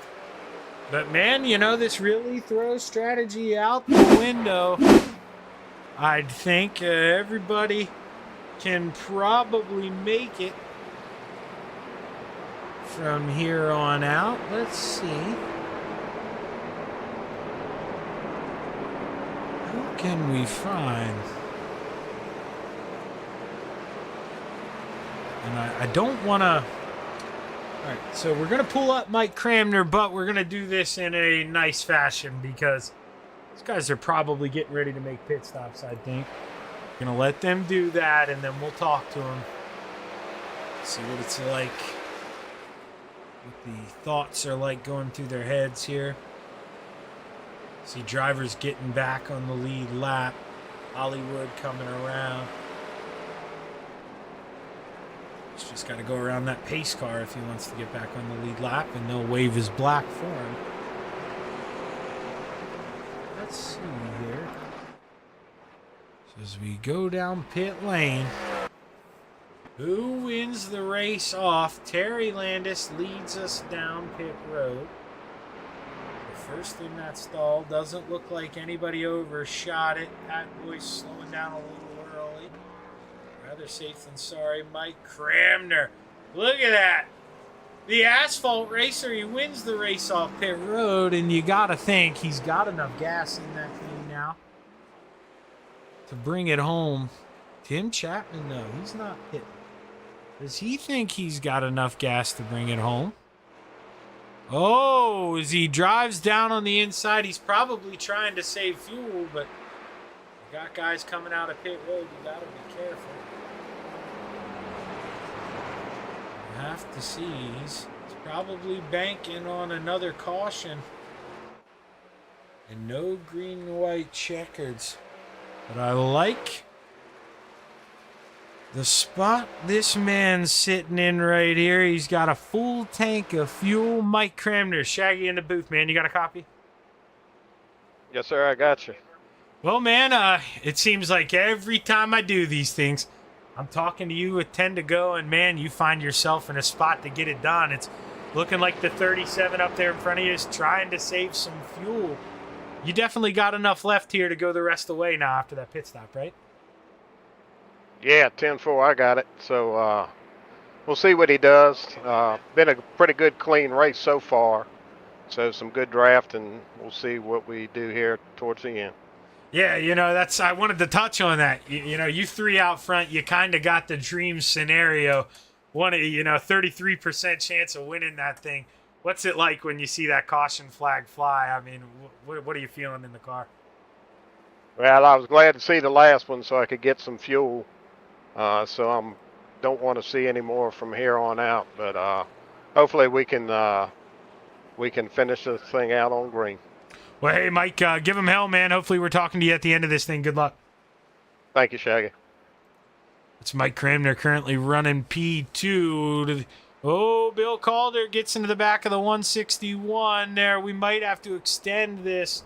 But, man, you know, this really throws strategy out the window. I'd think everybody can probably make it from here on out. Let's see. Who can we find? And I don't want to... All right, so we're going to pull up Mike Cramner, but we're going to do this in a nice fashion because these guys are probably getting ready to make pit stops, I think. Going to let them do that, and then we'll talk to them. See what it's like. What the thoughts are like going through their heads here. See drivers getting back on the lead lap. Hollywood coming around. He's just got to go around that pace car if he wants to get back on the lead lap, and they'll wave his black for him. Let's see here. So as we go down pit lane, who wins the race off? Terry Landis leads us down pit road. First in that stall. Doesn't look like anybody overshot it. Pat Boyce slowing down a little early. Rather safe than sorry. Mike Cramner. Look at that. The asphalt racer. He wins the race off pit road, and you got to think he's got enough gas in that thing now to bring it home. Tim Chapman, no, he's not pitting. Does he think he's got enough gas to bring it home? Oh, as he drives down on the inside, he's probably trying to save fuel, but you got guys coming out of pit road. You got to be careful. You have to see. He's probably banking on another caution. And no green and white checkers. But I like the spot this man's sitting in right here. He's got a full tank of fuel. Mike Cramner, Shaggy in the booth, man. You got a copy? Yes, sir. I got you. Well, man, it seems like every time I do these things, I'm talking to you with 10 to go, and, man, you find yourself in a spot to get it done. It's looking like the 37 up there in front of you is trying to save some fuel. You definitely got enough left here to go the rest of the way now after that pit stop, right? Yeah, 10-4, I got it. So we'll see what he does. Been a pretty good, clean race so far. So some good draft, and we'll see what we do here towards the end. Yeah, you know, I wanted to touch on that. You know, you three out front, you kind of got the dream scenario. 33% chance of winning that thing. What's it like when you see that caution flag fly? I mean, what are you feeling in the car? Well, I was glad to see the last one so I could get some fuel. So I don't want to see any more from here on out. But hopefully we can finish this thing out on green. Well, hey, Mike, give him hell, man. Hopefully we're talking to you at the end of this thing. Good luck. Thank you, Shaggy. It's Mike Cramner currently running P2. Oh, Bill Calder gets into the back of the 161 there. We might have to extend this.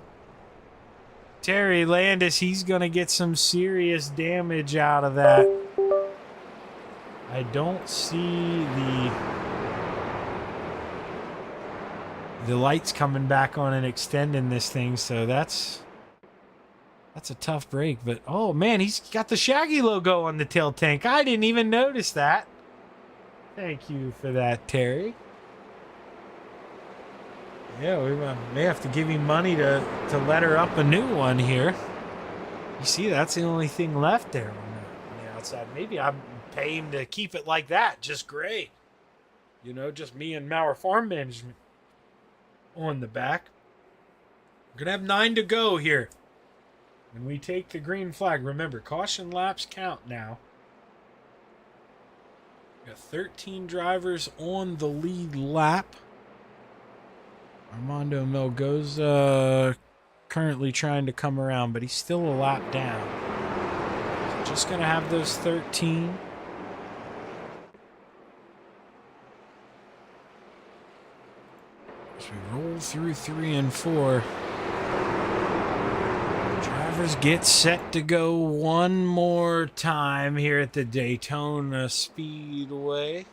Terry Landis, he's going to get some serious damage out of that. I don't see the lights coming back on and extending this thing, so that's a tough break. But, oh, man, he's got the Shaggy logo on the tail tank. I didn't even notice that. Thank you for that, Terry. Yeah, we may have to give him money to letter up a new one here. You see, that's the only thing left there on the outside. Maybe I'd pay him to keep it like that, just gray. You know, just me and Mauer Farm Management on the back. We're going to have 9 to go here. When we take the green flag, remember, caution laps count now. We got 13 drivers on the lead lap. Armando Melgoza currently trying to come around, but he's still a lap down. So just going to have those 13. As we roll through 3 and 4. Drivers get set to go one more time here at the Daytona Speedway.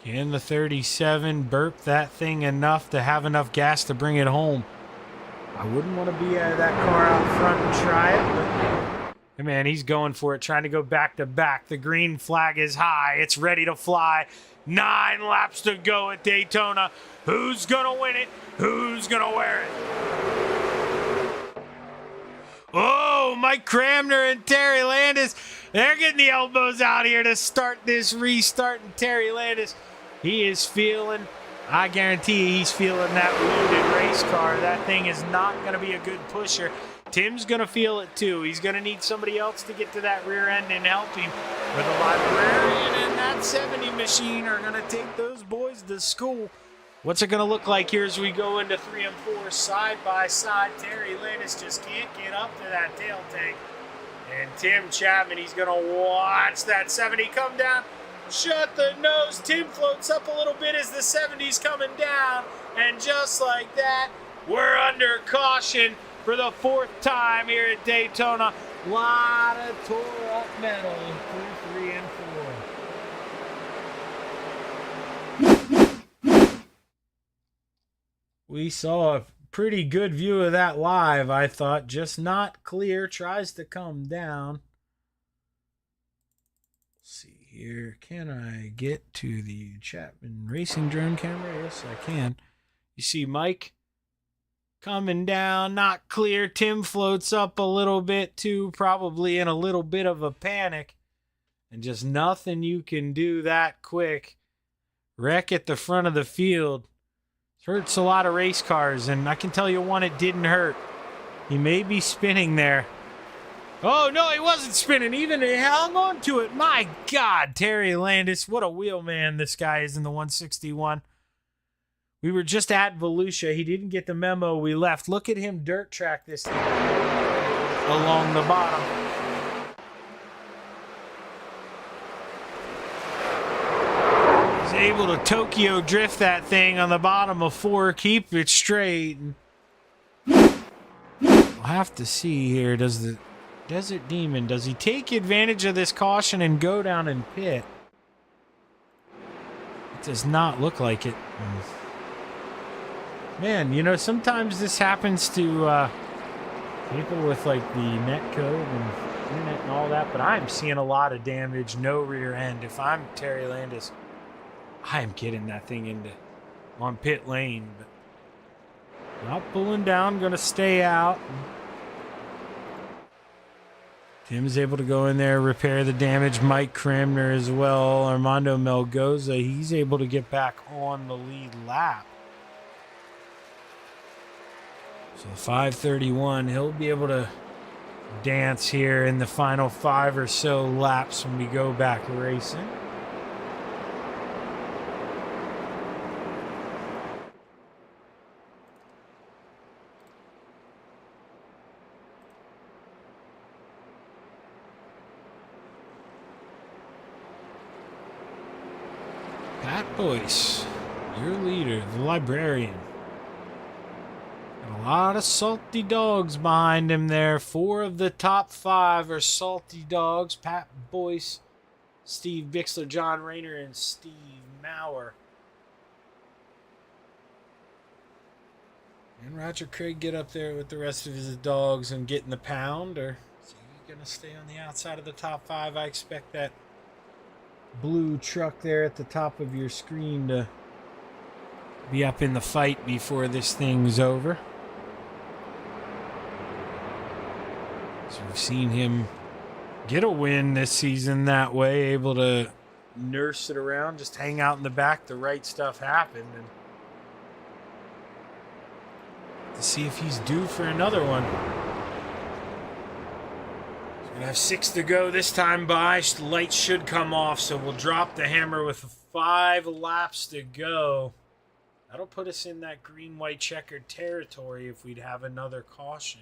Can the 37 burp that thing enough to have enough gas to bring it home? I wouldn't want to be out of that car out front and try it, but hey man, he's going for it, trying to go back to back. The green flag is high. It's ready to fly. 9 laps to go at Daytona. Who's going to win it? Who's going to wear it? Oh, Mike Cramner and Terry Landis. They're getting the elbows out here to start this restart. And Terry Landis, he is feeling, I guarantee you, he's feeling that wounded race car. That thing is not going to be a good pusher. Tim's going to feel it too. He's going to need somebody else to get to that rear end and help him. Where the librarian and that 70 machine are going to take those boys to school. What's it going to look like here as we go into 3 and 4 side by side? Terry Landis just can't get up to that tail tank. And Tim Chapman, he's going to watch that 70 come down. Shut the nose. Tim floats up a little bit as the 70's coming down. And just like that, we're under caution for the 4th time here at Daytona. Lot of tore up metal through 3 and 4. We saw a pretty good view of that live, I thought. Just not clear. Tries to come down. Let's see here. Can I get to the Chapman Racing drone camera? Yes, I can. You see Mike coming down, not clear. Tim floats up a little bit too, probably in a little bit of a panic. And just nothing you can do that quick. Wreck at the front of the field. Hurts a lot of race cars, and I can tell you one it didn't hurt. He may be spinning there. Oh, no, he wasn't spinning. Even he hung on to it. My God, Terry Landis, what a wheelman this guy is in the 161. We were just at Volusia. He didn't get the memo. We left. Look at him dirt track this thing along the bottom. Able to Tokyo drift that thing on the bottom of 4, keep it straight. We'll have to see here. Does the Desert Demon, does he take advantage of this caution and go down and pit? It does not look like it. Man, you know, sometimes this happens to people with like the net code and internet and all that, but I'm seeing a lot of damage, no rear end. If I'm Terry Landis, I am getting that thing on pit lane, but not pulling down, gonna stay out. Tim's able to go in there, repair the damage. Mike Cramner as well. Armando Melgoza, he's able to get back on the lead lap. So 5:31, he'll be able to dance here in the final 5 or so laps when we go back racing. Pat Boyce, your leader, the librarian. Got a lot of salty dogs behind him there. 4 of the top 5 are salty dogs. Pat Boyce, Steve Bixler, John Rayner, and Steve Maurer. And Roger Craig get up there with the rest of his dogs and get in the pound, or is he going to stay on the outside of the top 5? I expect that blue truck there at the top of your screen to be up in the fight before this thing's over. So we've seen him get a win this season that way, able to nurse it around, just hang out in the back. The right stuff happened, and to see if he's due for another one. We're gonna have 6 to go this time by. The lights should come off, so we'll drop the hammer with 5 laps to go. That'll put us in that green-white checkered territory if we'd have another caution.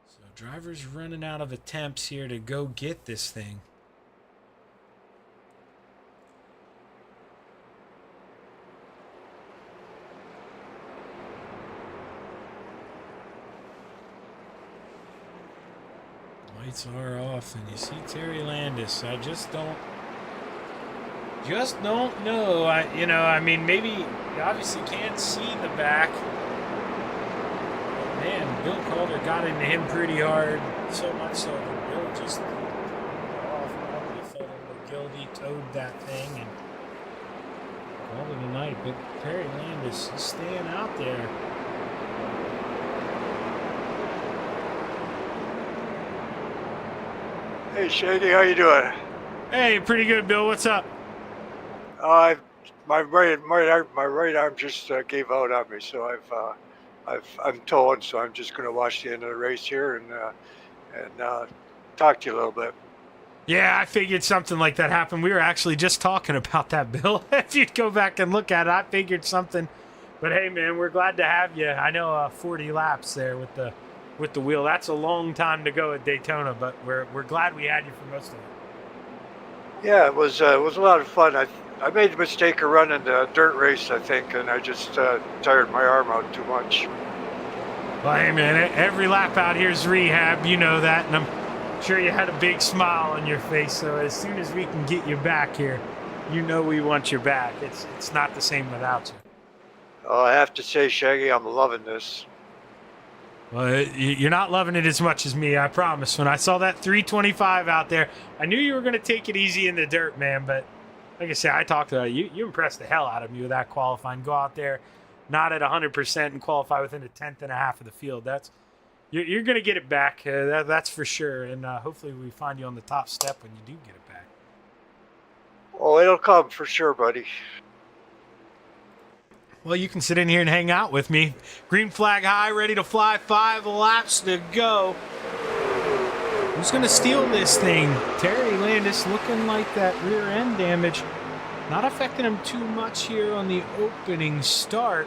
So drivers running out of attempts here to go get this thing. Lights are off, and you see Terry Landis. I just don't know. I mean, maybe you obviously can't see the back. But man, Bill Calder got into him pretty hard, so much so that Bill just off. Probably felt a little guilty, towed that thing, and called it a night. But Terry Landis is staying out there. Hey Shaggy, how you doing? Hey, pretty good, Bill. What's up? My right arm just gave out on me, so I'm towing. So I'm just gonna watch the end of the race here and talk to you a little bit. Yeah, I figured something like that happened. We were actually just talking about that, Bill. If you'd go back and look at it, I figured something. But hey, man, we're glad to have you. I know 40 laps there with the wheel. That's a long time to go at Daytona, but we're glad we had you for most of it. Yeah, it was a lot of fun. I made the mistake of running the dirt race, I think, and I just tired my arm out too much. Well, hey, man, every lap out here is rehab. You know that, and I'm sure you had a big smile on your face. So as soon as we can get you back here, you know we want you back. It's not the same without you. Oh, I have to say, Shaggy, I'm loving this. Well, you're not loving it as much as me, I promise. When I saw that 325 out there, I knew you were going to take it easy in the dirt, man. But like I said, I talked to you. You impressed the hell out of me with that qualifying. Go out there, not at 100%, and qualify within a tenth and a half of the field. You're going to get it back. That's for sure. And hopefully we find you on the top step when you do get it back. Oh, it'll come for sure, buddy. Well, you can sit in here and hang out with me. Green flag high, ready to fly. 5 laps to go. Who's going to steal this thing? Terry Landis looking like that rear end damage. Not affecting him too much here on the opening start.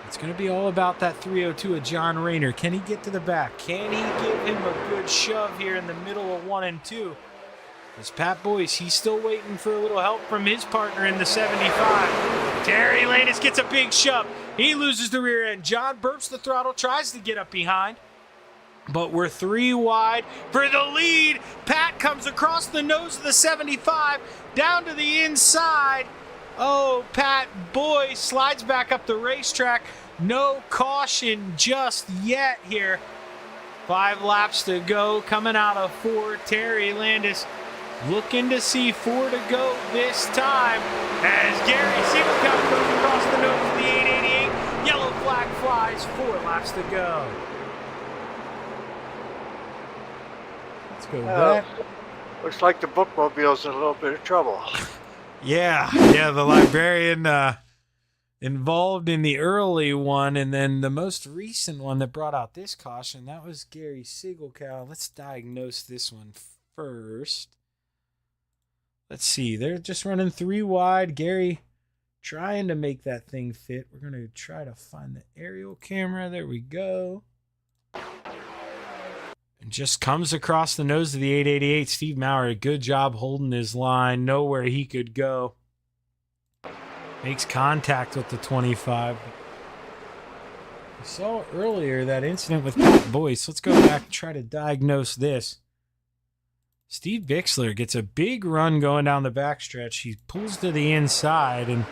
It's going to be all about that 302 of John Rayner. Can he get to the back? Can he give him a good shove here in the middle of 1 and 2? As Pat Boyce, he's still waiting for a little help from his partner in the 75. Terry Landis gets a big shove. He loses the rear end. John burps the throttle, tries to get up behind. But we're 3 wide for the lead. Pat comes across the nose of the 75, down to the inside. Oh, Pat Boyce slides back up the racetrack. No caution just yet here. 5 laps to go, coming out of 4. Terry Landis looking to see 4 to go this time as Gary Siegelkampf goes across the nose of the 888. Yellow flag flies, 4 laps to go. Let's go back. Looks like the bookmobile's in a little bit of trouble. Yeah, the librarian involved in the early one, and then the most recent one that brought out this caution, that was Gary Siegelkampf. Let's diagnose this one first. Let's see, they're just running 3 wide. Gary trying to make that thing fit. We're going to try to find the aerial camera. There we go. And just comes across the nose of the 888. Steve Maurer, a good job holding his line. Know where he could go. Makes contact with the 25. We saw earlier that incident with Pat Boyce. Let's go back and try to diagnose this. Steve Bixler gets a big run going down the backstretch. He pulls to the inside, and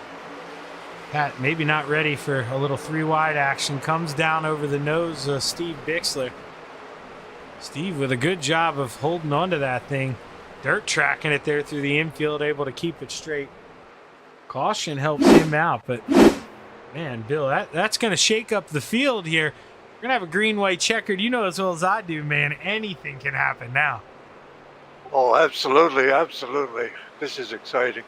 Pat, maybe not ready for a little 3 wide action, comes down over the nose of Steve Bixler. Steve with a good job of holding onto that thing. Dirt tracking it there through the infield, able to keep it straight. Caution helps him out, but man, Bill, that's going to shake up the field here. We're going to have a green-white checkered. You know as well as I do, man, anything can happen now. Oh, absolutely, absolutely. This is exciting.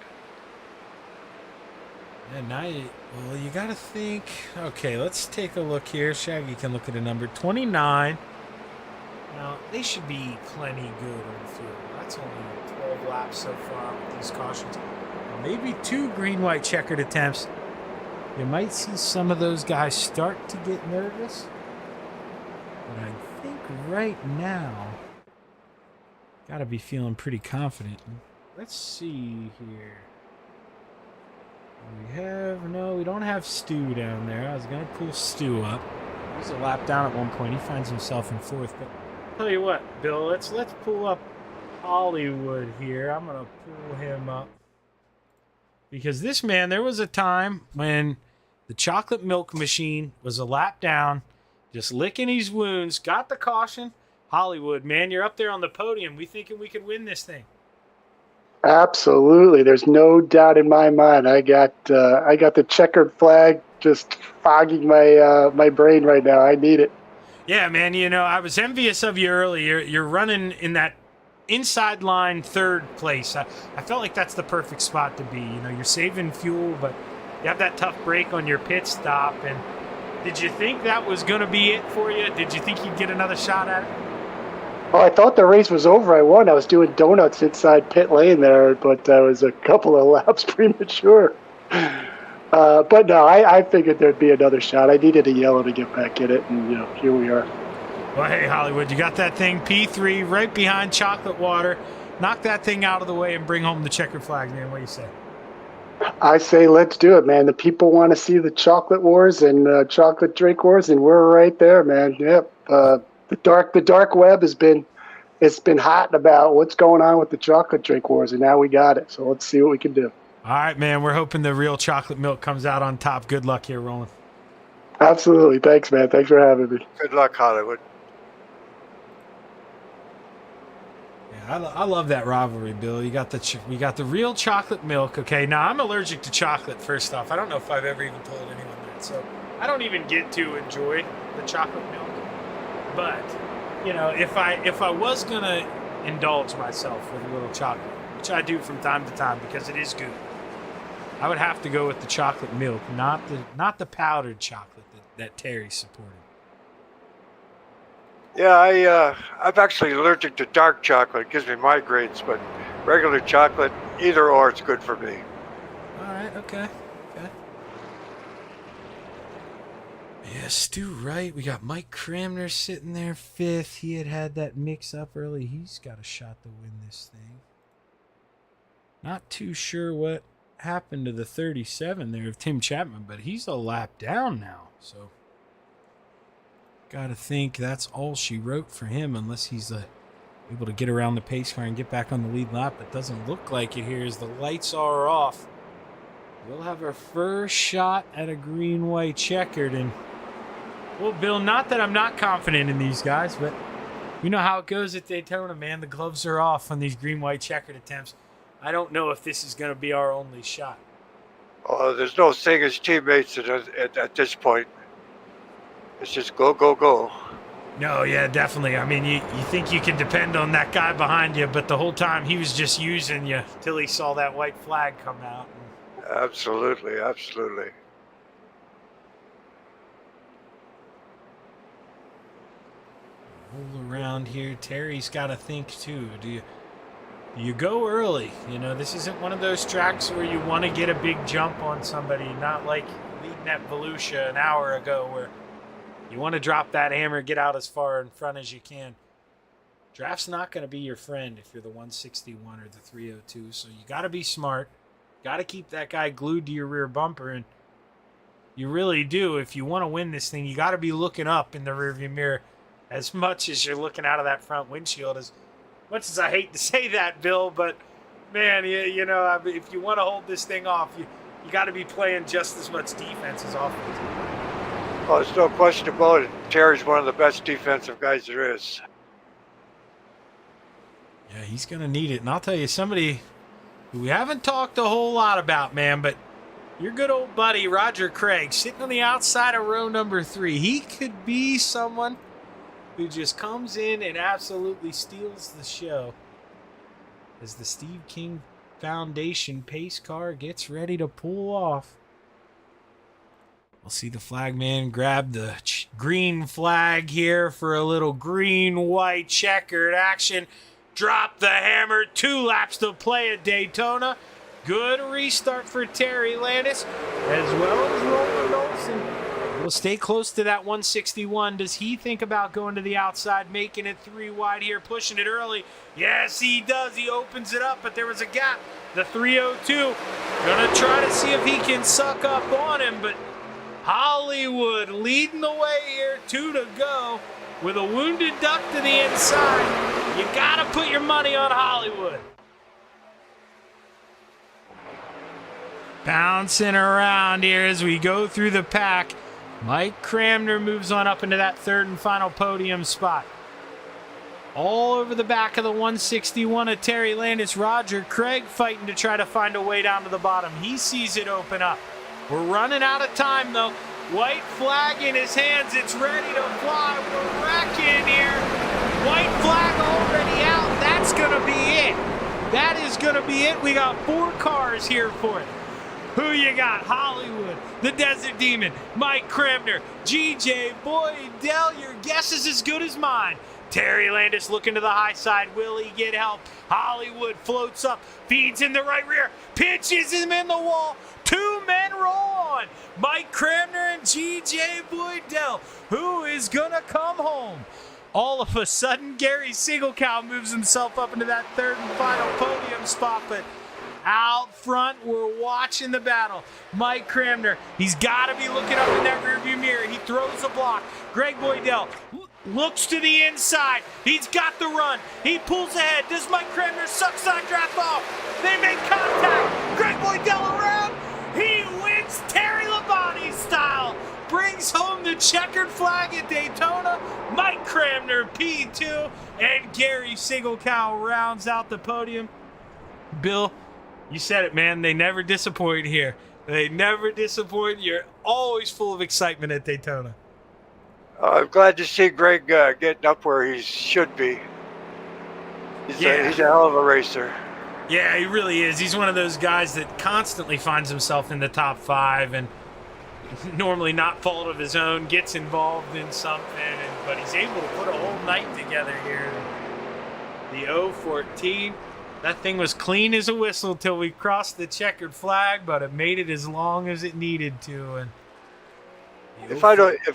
And now, well, you got to think. Okay, let's take a look here. Shaggy can look at a number 29. Now, they should be plenty good on the field. That's only 12 laps so far with these cautions. Maybe 2 green-white checkered attempts. You might see some of those guys start to get nervous. But I think right now, got to be feeling pretty confident. Let's see here. We don't have Stu down there. I was going to pull Stu up. He's a lap down at one point. He finds himself in 4th. But Tell you what, Bill, let's pull up Hollywood here. I'm gonna pull him up because this man, there was a time when the chocolate milk machine was a lap down, just licking his wounds, got the caution. Hollywood, man, you're up there on the podium. We thinking we could win this thing. Absolutely, there's no doubt in my mind. I got the checkered flag just fogging my brain right now. I need it. Yeah, man, you know, I was envious of you earlier. You're running in that inside line third place. I felt like that's the perfect spot to be. You know, you're saving fuel, but you have that tough break on your pit stop. And did you think that was going to be it for you? Did you think you'd get another shot at it? Well, I thought the race was over. I won. I was doing donuts inside pit lane there, but I was a couple of laps premature. But no, I figured there'd be another shot. I needed a yellow to get back in it, and here we are. Well, hey, Hollywood, you got that thing P3 right behind Chocolate Water. Knock that thing out of the way and bring home the checkered flag, man. What do you say? I say let's do it, man. The people want to see the chocolate wars and chocolate drink wars, and we're right there, man. Yep. The dark web has been hot about what's going on with the chocolate drink wars, and now we got it. So let's see what we can do. All right, man. We're hoping the real chocolate milk comes out on top. Good luck here, Roland. Absolutely. Thanks, man. Thanks for having me. Good luck, Hollywood. Yeah, I love that rivalry, Bill. We got the real chocolate milk. Okay, now I'm allergic to chocolate. First off, I don't know if I've ever even told anyone that, so I don't even get to enjoy the chocolate milk. But you know, if I was gonna indulge myself with a little chocolate, which I do from time to time because it is good, I would have to go with the chocolate milk, not the powdered chocolate that Terry's supporting. Yeah, I'm actually allergic to dark chocolate. It gives me migraines, but regular chocolate, either or, it's good for me. All right, okay. Yeah, Stu Wright. We got Mike Cramner sitting there fifth. He had that mix up early. He's got a shot to win this thing. Not too sure what happened to the 37 there of Tim Chapman, but he's a lap down now. So, gotta think that's all she wrote for him, unless he's able to get around the pace car and get back on the lead lap. It doesn't look like it here as the lights are off. We'll have our first shot at a green-white checkered. And, well, Bill, not that I'm not confident in these guys, but you know how it goes at Daytona, man. The gloves are off on these green-white checkered attempts. I don't know if this is going to be our only shot. Oh, there's no thing as teammates at this point. It's just go, go, go. No, yeah, definitely. I mean, you think you can depend on that guy behind you, but the whole time he was just using you till he saw that white flag come out. Absolutely, absolutely. Roll around here. Terry's got to think, too. Do you go early? You know, this isn't one of those tracks where you want to get a big jump on somebody, not like leading at Volusia an hour ago where you want to drop that hammer, get out as far in front as you can. Draft's not going to be your friend if you're the 161 or the 302, so you got to be smart. Got to keep that guy glued to your rear bumper, and you really do. If you want to win this thing, you got to be looking up in the rearview mirror as much as you're looking out of that front windshield. As much as I hate to say that, Bill, but man, you know, if you want to hold this thing off, you got to be playing just as much defense as offense. Oh, there's no question about it. Terry's one of the best defensive guys there is. Yeah, he's going to need it. And I'll tell you, somebody who we haven't talked a whole lot about, man, but your good old buddy, Roger Craig, sitting on the outside of row number 3. He could be someone who just comes in and absolutely steals the show as the Steve King Foundation pace car gets ready to pull off. We'll see the flag man grab the green flag here for a little green-white checkered action. Drop the hammer. 2 laps to play at Daytona. Good restart for Terry Landis as well as Roland Olsen. We'll stay close to that 161. Does he think about going to the outside, making it 3 wide here, pushing it early? Yes, he does. He opens it up, but there was a gap. The 302 gonna try to see if he can suck up on him, but Hollywood leading the way here, 2 to go. with a wounded duck to the inside. You gotta put your money on Hollywood. Bouncing around here as we go through the pack. Mike Cramner moves on up into that third and final podium spot. All over the back of the 161 of Terry Landis, Roger Craig fighting to try to find a way down to the bottom. He sees it open up. We're running out of time, though. White flag in his hands. It's ready to fly. We're wrecking here. White flag already out. That's going to be it. That is going to be it. We got 4 cars here for it. Who you got? Hollywood, the Desert Demon, Mike Cramner, GJ Boydell. Your guess is as good as mine. Terry Landis looking to the high side. Will he get help? Hollywood floats up, feeds in the right rear, pitches him in the wall. 2 men roll on. Mike Cramner and GJ Boydell. Who is going to come home? All of a sudden, Gary Siegelcow moves himself up into that third and final podium spot, but out front, we're watching the battle. Mike Cramner, he's got to be looking up in that rearview mirror. He throws a block. Greg Boydell looks to the inside. He's got the run. He pulls ahead. Does Mike Cramner suck side draft off? They make contact. Greg Boydell around. He wins Terry Labonte style. Brings home the checkered flag at Daytona. Mike Cramner, P2, and Gary Siegelcow rounds out the podium. Bill, you said it, man. They never disappoint here. They never disappoint. You're always full of excitement at Daytona. I'm glad to see Greg getting up where he should be. He's a hell of a racer. Yeah, he really is. He's one of those guys that constantly finds himself in the top 5 and normally not fault of his own, gets involved in something, but he's able to put a whole night together here. The 014. That thing was clean as a whistle till we crossed the checkered flag, but it made it as long as it needed to. And if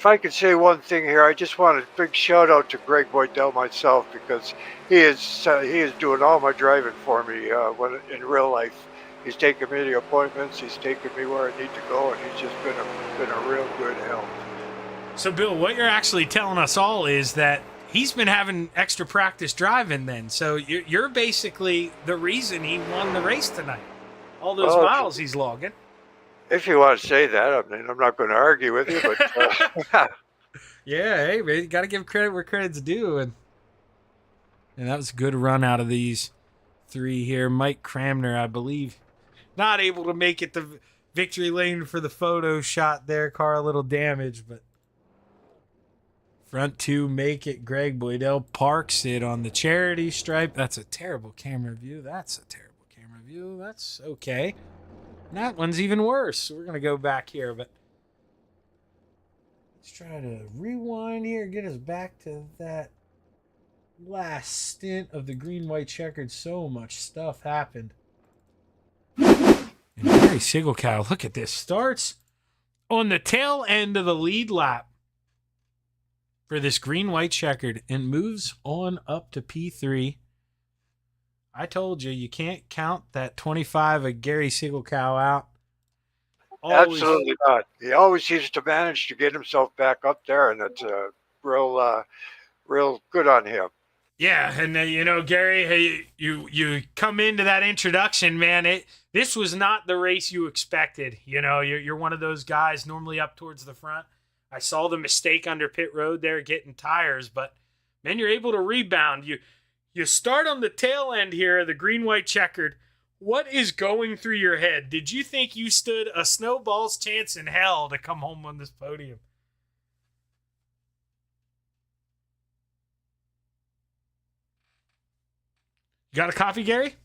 I could say one thing here, I just want a big shout out to Greg Boydell myself, because he is doing all my driving for me when in real life. He's taking me to appointments. He's taking me where I need to go, and he's just been a real good help. So, Bill, what you're actually telling us all is that he's been having extra practice driving then. So you're basically the reason he won the race tonight. All those miles he's logging. If you want to say that, I mean, I'm not going to argue with you, but yeah, hey, man, you got to give credit where credit's due. And that was a good run out of these 3 here. Mike Cramner, I believe, not able to make it to victory lane for the photo shot there. Car a little damaged, but front 2 make it. Greg Boydell parks it on the charity stripe. That's a terrible camera view. That's okay. And that one's even worse. So we're going to go back here, but let's try to rewind here, get us back to that last stint of the green-white checkered. So much stuff happened. And Gary Siegelcow, look at this. Starts on the tail end of the lead lap for this green-white checkered and moves on up to P3. I told you, you can't count that 25 of Gary Siegelcow out. Absolutely not. He always seems to manage to get himself back up there, and it's real good on him. Yeah, and Gary, hey, you come into that introduction, man. This was not the race you expected. You're one of those guys normally up towards the front. I saw the mistake under pit road there, getting tires, but man, you're able to rebound. You start on the tail end here, the green-white checkered. What is going through your head? Did you think you stood a snowball's chance in hell to come home on this podium? You got a copy, Gary?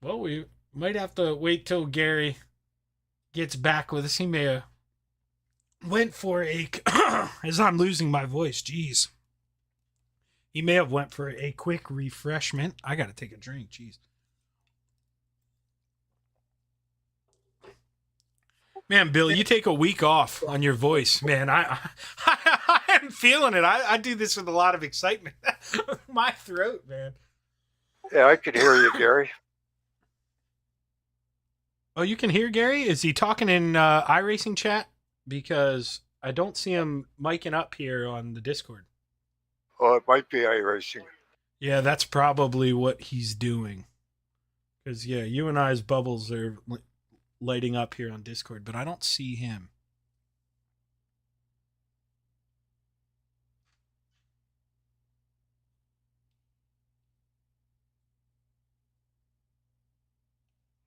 Well, we might have to wait till Gary gets back with us. He may have went for a as I'm losing my voice, jeez. He may have went for a quick refreshment. I gotta take a drink, jeez. Man, Bill, you take a week off on your voice, man. I am feeling it. I do this with a lot of excitement. My throat, man. Yeah, I could hear you, Gary. Oh, you can hear Gary? Is he talking in iRacing chat? Because I don't see him miking up here on the Discord. Oh, it might be iRacing. Yeah, that's probably what he's doing. Because, yeah, you and I's bubbles are lighting up here on Discord, but I don't see him.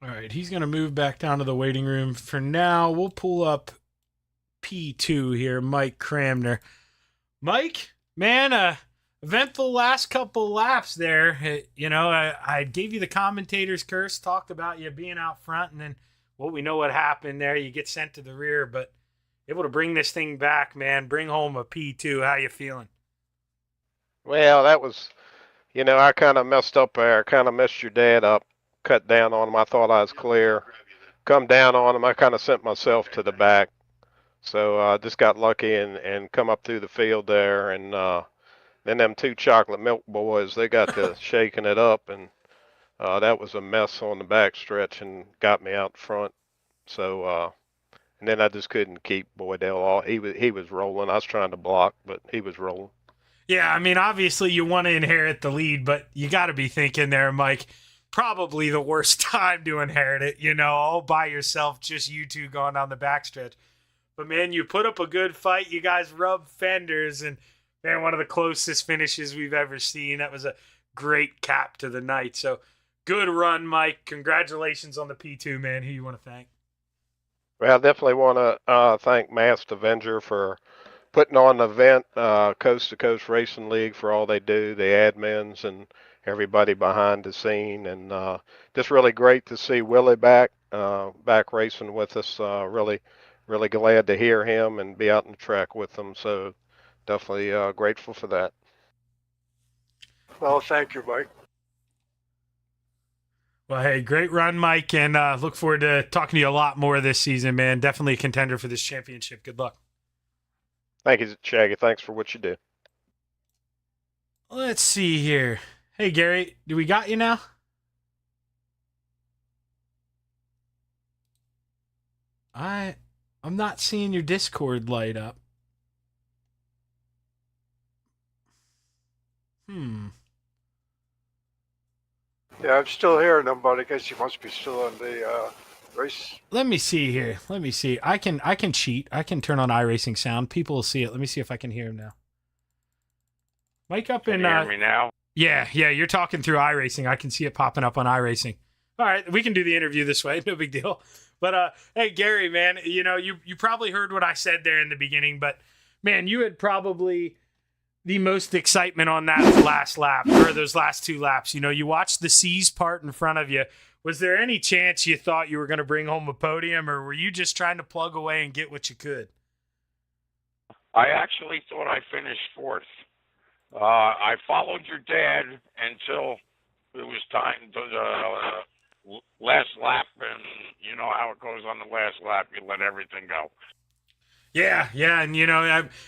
All right, he's going to move back down to the waiting room. For now, we'll pull up P2 here, Mike Cramner. Mike, man, eventful last couple laps there. You know, I gave you the commentator's curse, talked about you being out front, and then, well, we know what happened there. You get sent to the rear, but able to bring this thing back, man. Bring home a P2. How you feeling? Well, that was, I kind of messed up there. Kind of messed your dad up. Cut down on him. I thought I was clear. Come down on him. I kind of sent myself to the back. So I just got lucky and come up through the field there. And then them two chocolate milk boys, they got to shaking it up. And that was a mess on the back stretch and got me out front. So, and then I just couldn't keep Boydell. He was rolling. I was trying to block, but he was rolling. Yeah, I mean, obviously you want to inherit the lead, but you got to be thinking there, Mike, probably the worst time to inherit it, all by yourself, just you two going down the backstretch. But, man, you put up a good fight. You guys rubbed fenders, and, man, one of the closest finishes we've ever seen. That was a great cap to the night. So, good run, Mike. Congratulations on the P2, man. Who you want to thank? Well, I definitely want to thank Masked Avenger for putting on the event, Coast to Coast Racing League for all they do, the admins and everybody behind the scene, and just really great to see Willie back racing with us. Really glad to hear him and be out on the track with him. So definitely grateful for that. Well, thank you, Mike. Well, hey, great run, Mike, and look forward to talking to you a lot more this season, man. Definitely a contender for this championship. Good luck. Thank you, Shaggy. Thanks for what you do. Let's see here. Hey, Gary, do we got you now? I'm not seeing your Discord light up. Yeah, I'm still hearing him, but I guess he must be still on the race. Let me see here. Let me see. I can cheat. I can turn on iRacing sound. People will see it. Let me see if I can hear him now. Mike up in. Can you hear me now? Yeah, you're talking through iRacing. I can see it popping up on iRacing. All right, we can do the interview this way. No big deal. But, hey, Gary, man, you probably heard what I said there in the beginning, but, man, you had probably the most excitement on that last lap, or those last two laps. You watched the C's part in front of you. Was there any chance you thought you were going to bring home a podium, or were you just trying to plug away and get what you could? I actually thought I finished fourth. I followed your dad until it was time to the last lap, and you know how it goes on the last lap. You let everything go. Yeah, and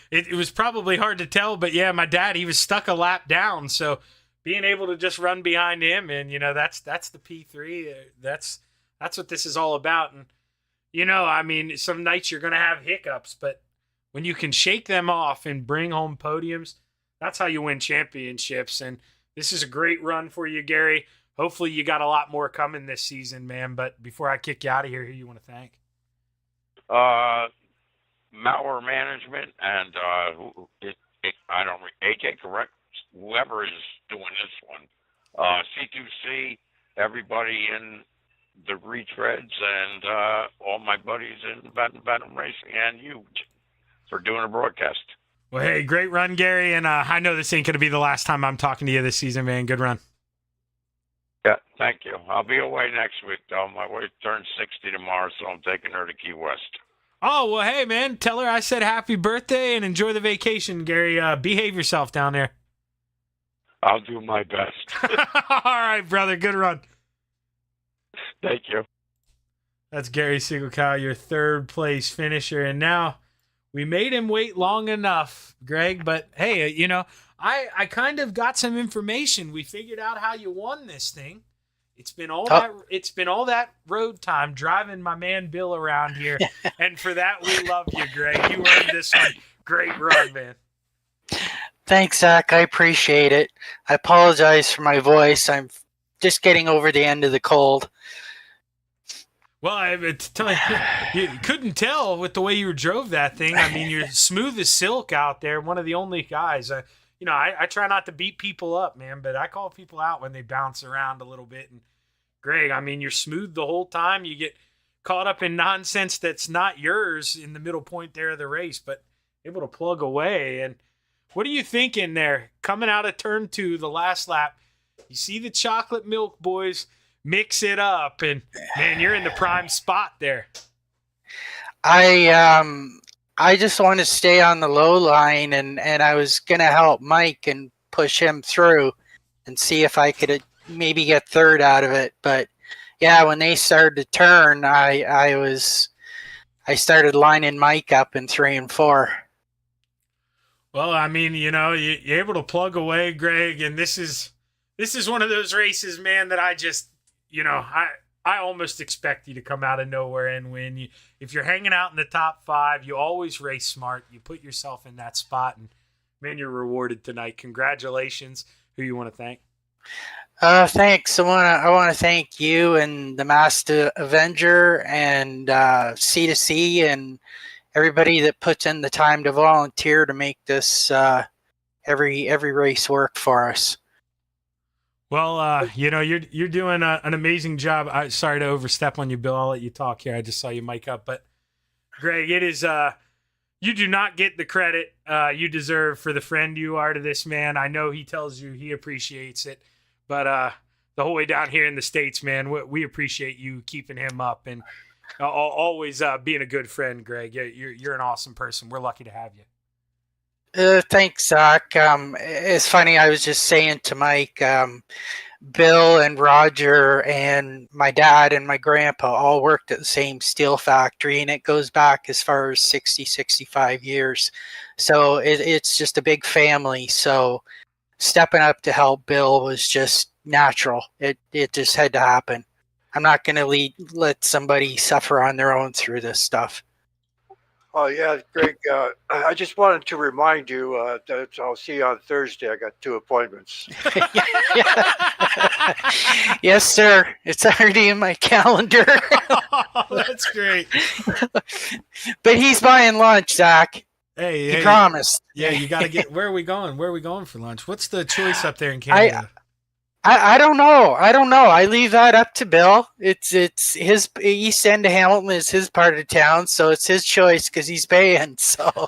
it was probably hard to tell, but yeah, my dad, he was stuck a lap down, so being able to just run behind him, and that's the P3. That's what this is all about. And some nights you're gonna have hiccups, but when you can shake them off and bring home podiums, that's how you win championships. And this is a great run for you, Gary. Hopefully you got a lot more coming this season, man. But before I kick you out of here, who you want to thank? Mauer Management and AJ, correct? Whoever is doing this one. C2C, everybody in the retreads, and all my buddies in Venom Racing, and you for doing a broadcast. Well, hey, great run, Gary, and I know this ain't going to be the last time I'm talking to you this season, man. Good run. Yeah, thank you. I'll be away next week, though. My wife turns 60 tomorrow, so I'm taking her to Key West. Oh, well, hey, man, tell her I said happy birthday and enjoy the vacation, Gary. Behave yourself down there. I'll do my best. All right, brother. Good run. Thank you. That's Gary Sigelkow, your third place finisher. And now we made him wait long enough, Greg. But, hey, I kind of got some information. We figured out how you won this thing. It's been all that road time driving my man Bill around here, and for that we love you, Greg. You earned this one. Great run, man. Thanks, Zach. I appreciate it. I apologize for my voice. I'm just getting over the end of the cold. Well, you couldn't tell with the way you drove that thing. I mean, you're smooth as silk out there. One of the only guys. I try not to beat people up, man, but I call people out when they bounce around a little bit. And Greg, I mean, you're smooth the whole time. You get caught up in nonsense that's not yours in the middle point there of the race, but able to plug away. And what are you thinking there? Coming out of turn 2, the last lap, you see the chocolate milk boys mix it up, and man, you're in the prime spot there. I just want to stay on the low line, and I was going to help Mike and push him through and see if I could maybe get third out of it. But yeah, when they started to turn, I started lining Mike up in 3 and 4. Well, I mean, you're able to plug away, Greg, and this is one of those races, man, that I just, I almost expect you to come out of nowhere and win. If you're hanging out in the top 5, you always race smart. You put yourself in that spot, and man, you're rewarded tonight. Congratulations. Who you want to thank? Thanks. I want to thank you and the Master Avenger and C2C and everybody that puts in the time to volunteer to make this every race work for us. Well, you're doing an amazing job. Sorry to overstep on you, Bill. I'll let you talk here. I just saw you mic up, but Greg, it is you do not get the credit you deserve for the friend you are to this man. I know he tells you he appreciates it, but the whole way down here in the States, man, we appreciate you keeping him up and always being a good friend, Greg. You're an awesome person. We're lucky to have you. Thanks, Zach. It's funny, I was just saying to Mike, Bill and Roger and my dad and my grandpa all worked at the same steel factory, and it goes back as far as 65 years. So it's just a big family. So stepping up to help Bill was just natural. It just had to happen. I'm not going to let somebody suffer on their own through this stuff. Oh, yeah, Greg, I just wanted to remind you that I'll see you on Thursday. I got 2 appointments. Yes, sir. It's already in my calendar. Oh, that's great. But he's buying lunch, Zach. He promised. Yeah, you got to get. Where are we going? Where are we going for lunch? What's the choice up there in Canada? I don't know. I leave that up to Bill. It's his east end of Hamilton is his part of town, so it's his choice because he's paying. So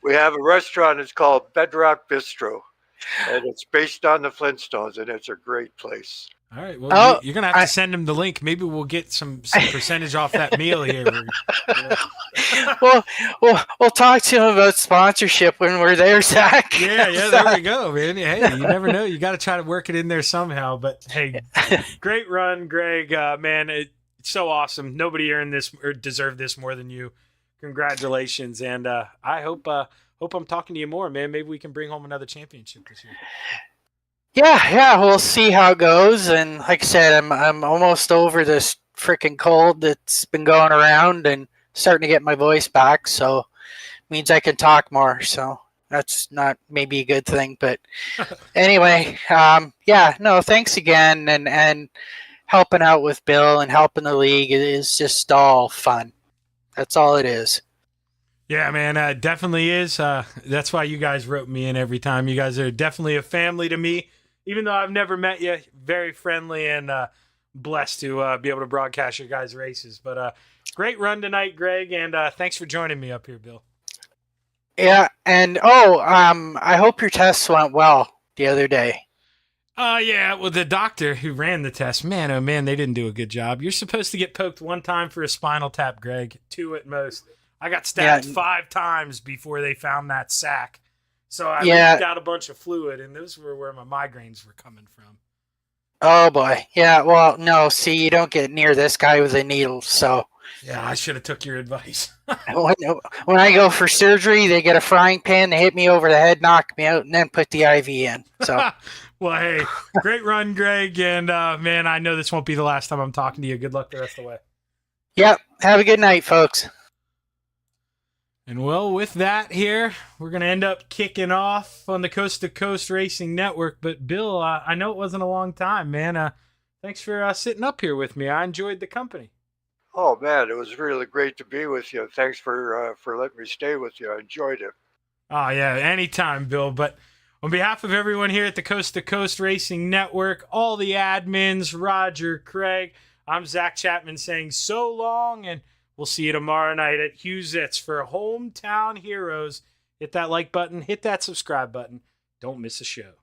we have a restaurant. It's called Bedrock Bistro, and it's based on the Flintstones, and it's a great place. All right. Well, you're gonna have to send him the link. Maybe we'll get some percentage off that meal here. Well, we'll talk to him about sponsorship when we're there, Zach. Yeah. There we go, man. Hey, you never know. You got to try to work it in there somehow. But hey, great run, Greg. Man, it's so awesome. Nobody earned this or deserved this more than you. Congratulations, and I hope I'm talking to you more, man. Maybe we can bring home another championship this year. Yeah, we'll see how it goes. And like I said, I'm almost over this freaking cold that's been going around and starting to get my voice back. So it means I can talk more. So that's not maybe a good thing, but anyway, thanks again. And helping out with Bill and helping the league is just all fun. That's all it is. Yeah, man, it definitely is. That's why you guys wrote me in every time. You guys are definitely a family to me. Even though I've never met you, very friendly and blessed to be able to broadcast your guys' races. But great run tonight, Greg, and thanks for joining me up here, Bill. Yeah, and I hope your tests went well the other day. Yeah, well, the doctor who ran the test, man, oh man, they didn't do a good job. You're supposed to get poked 1 time for a spinal tap, Greg, 2 at most. I got stabbed 5 times before they found that sac. So I leaked out a bunch of fluid, and those were where my migraines were coming from. Oh, boy. Yeah, well, no, see, you don't get near this guy with a needle, so. Yeah, I should have took your advice. When I go for surgery, they get a frying pan, they hit me over the head, knock me out, and then put the IV in. So. Well, hey, great run, Greg. And, man, I know this won't be the last time I'm talking to you. Good luck the rest of the way. Yep. Have a good night, folks. And, well, with that here, we're going to end up kicking off on the Coast to Coast Racing Network. But, Bill, I know it wasn't a long time, man. Thanks for sitting up here with me. I enjoyed the company. Oh man, it was really great to be with you. Thanks for letting me stay with you. I enjoyed it. Oh, yeah, anytime, Bill. But on behalf of everyone here at the Coast to Coast Racing Network, all the admins, Roger, Craig, I'm Zach Chapman saying so long, and we'll see you tomorrow night at Huset's for Hometown Heroes. Hit that like button, hit that subscribe button. Don't miss a show.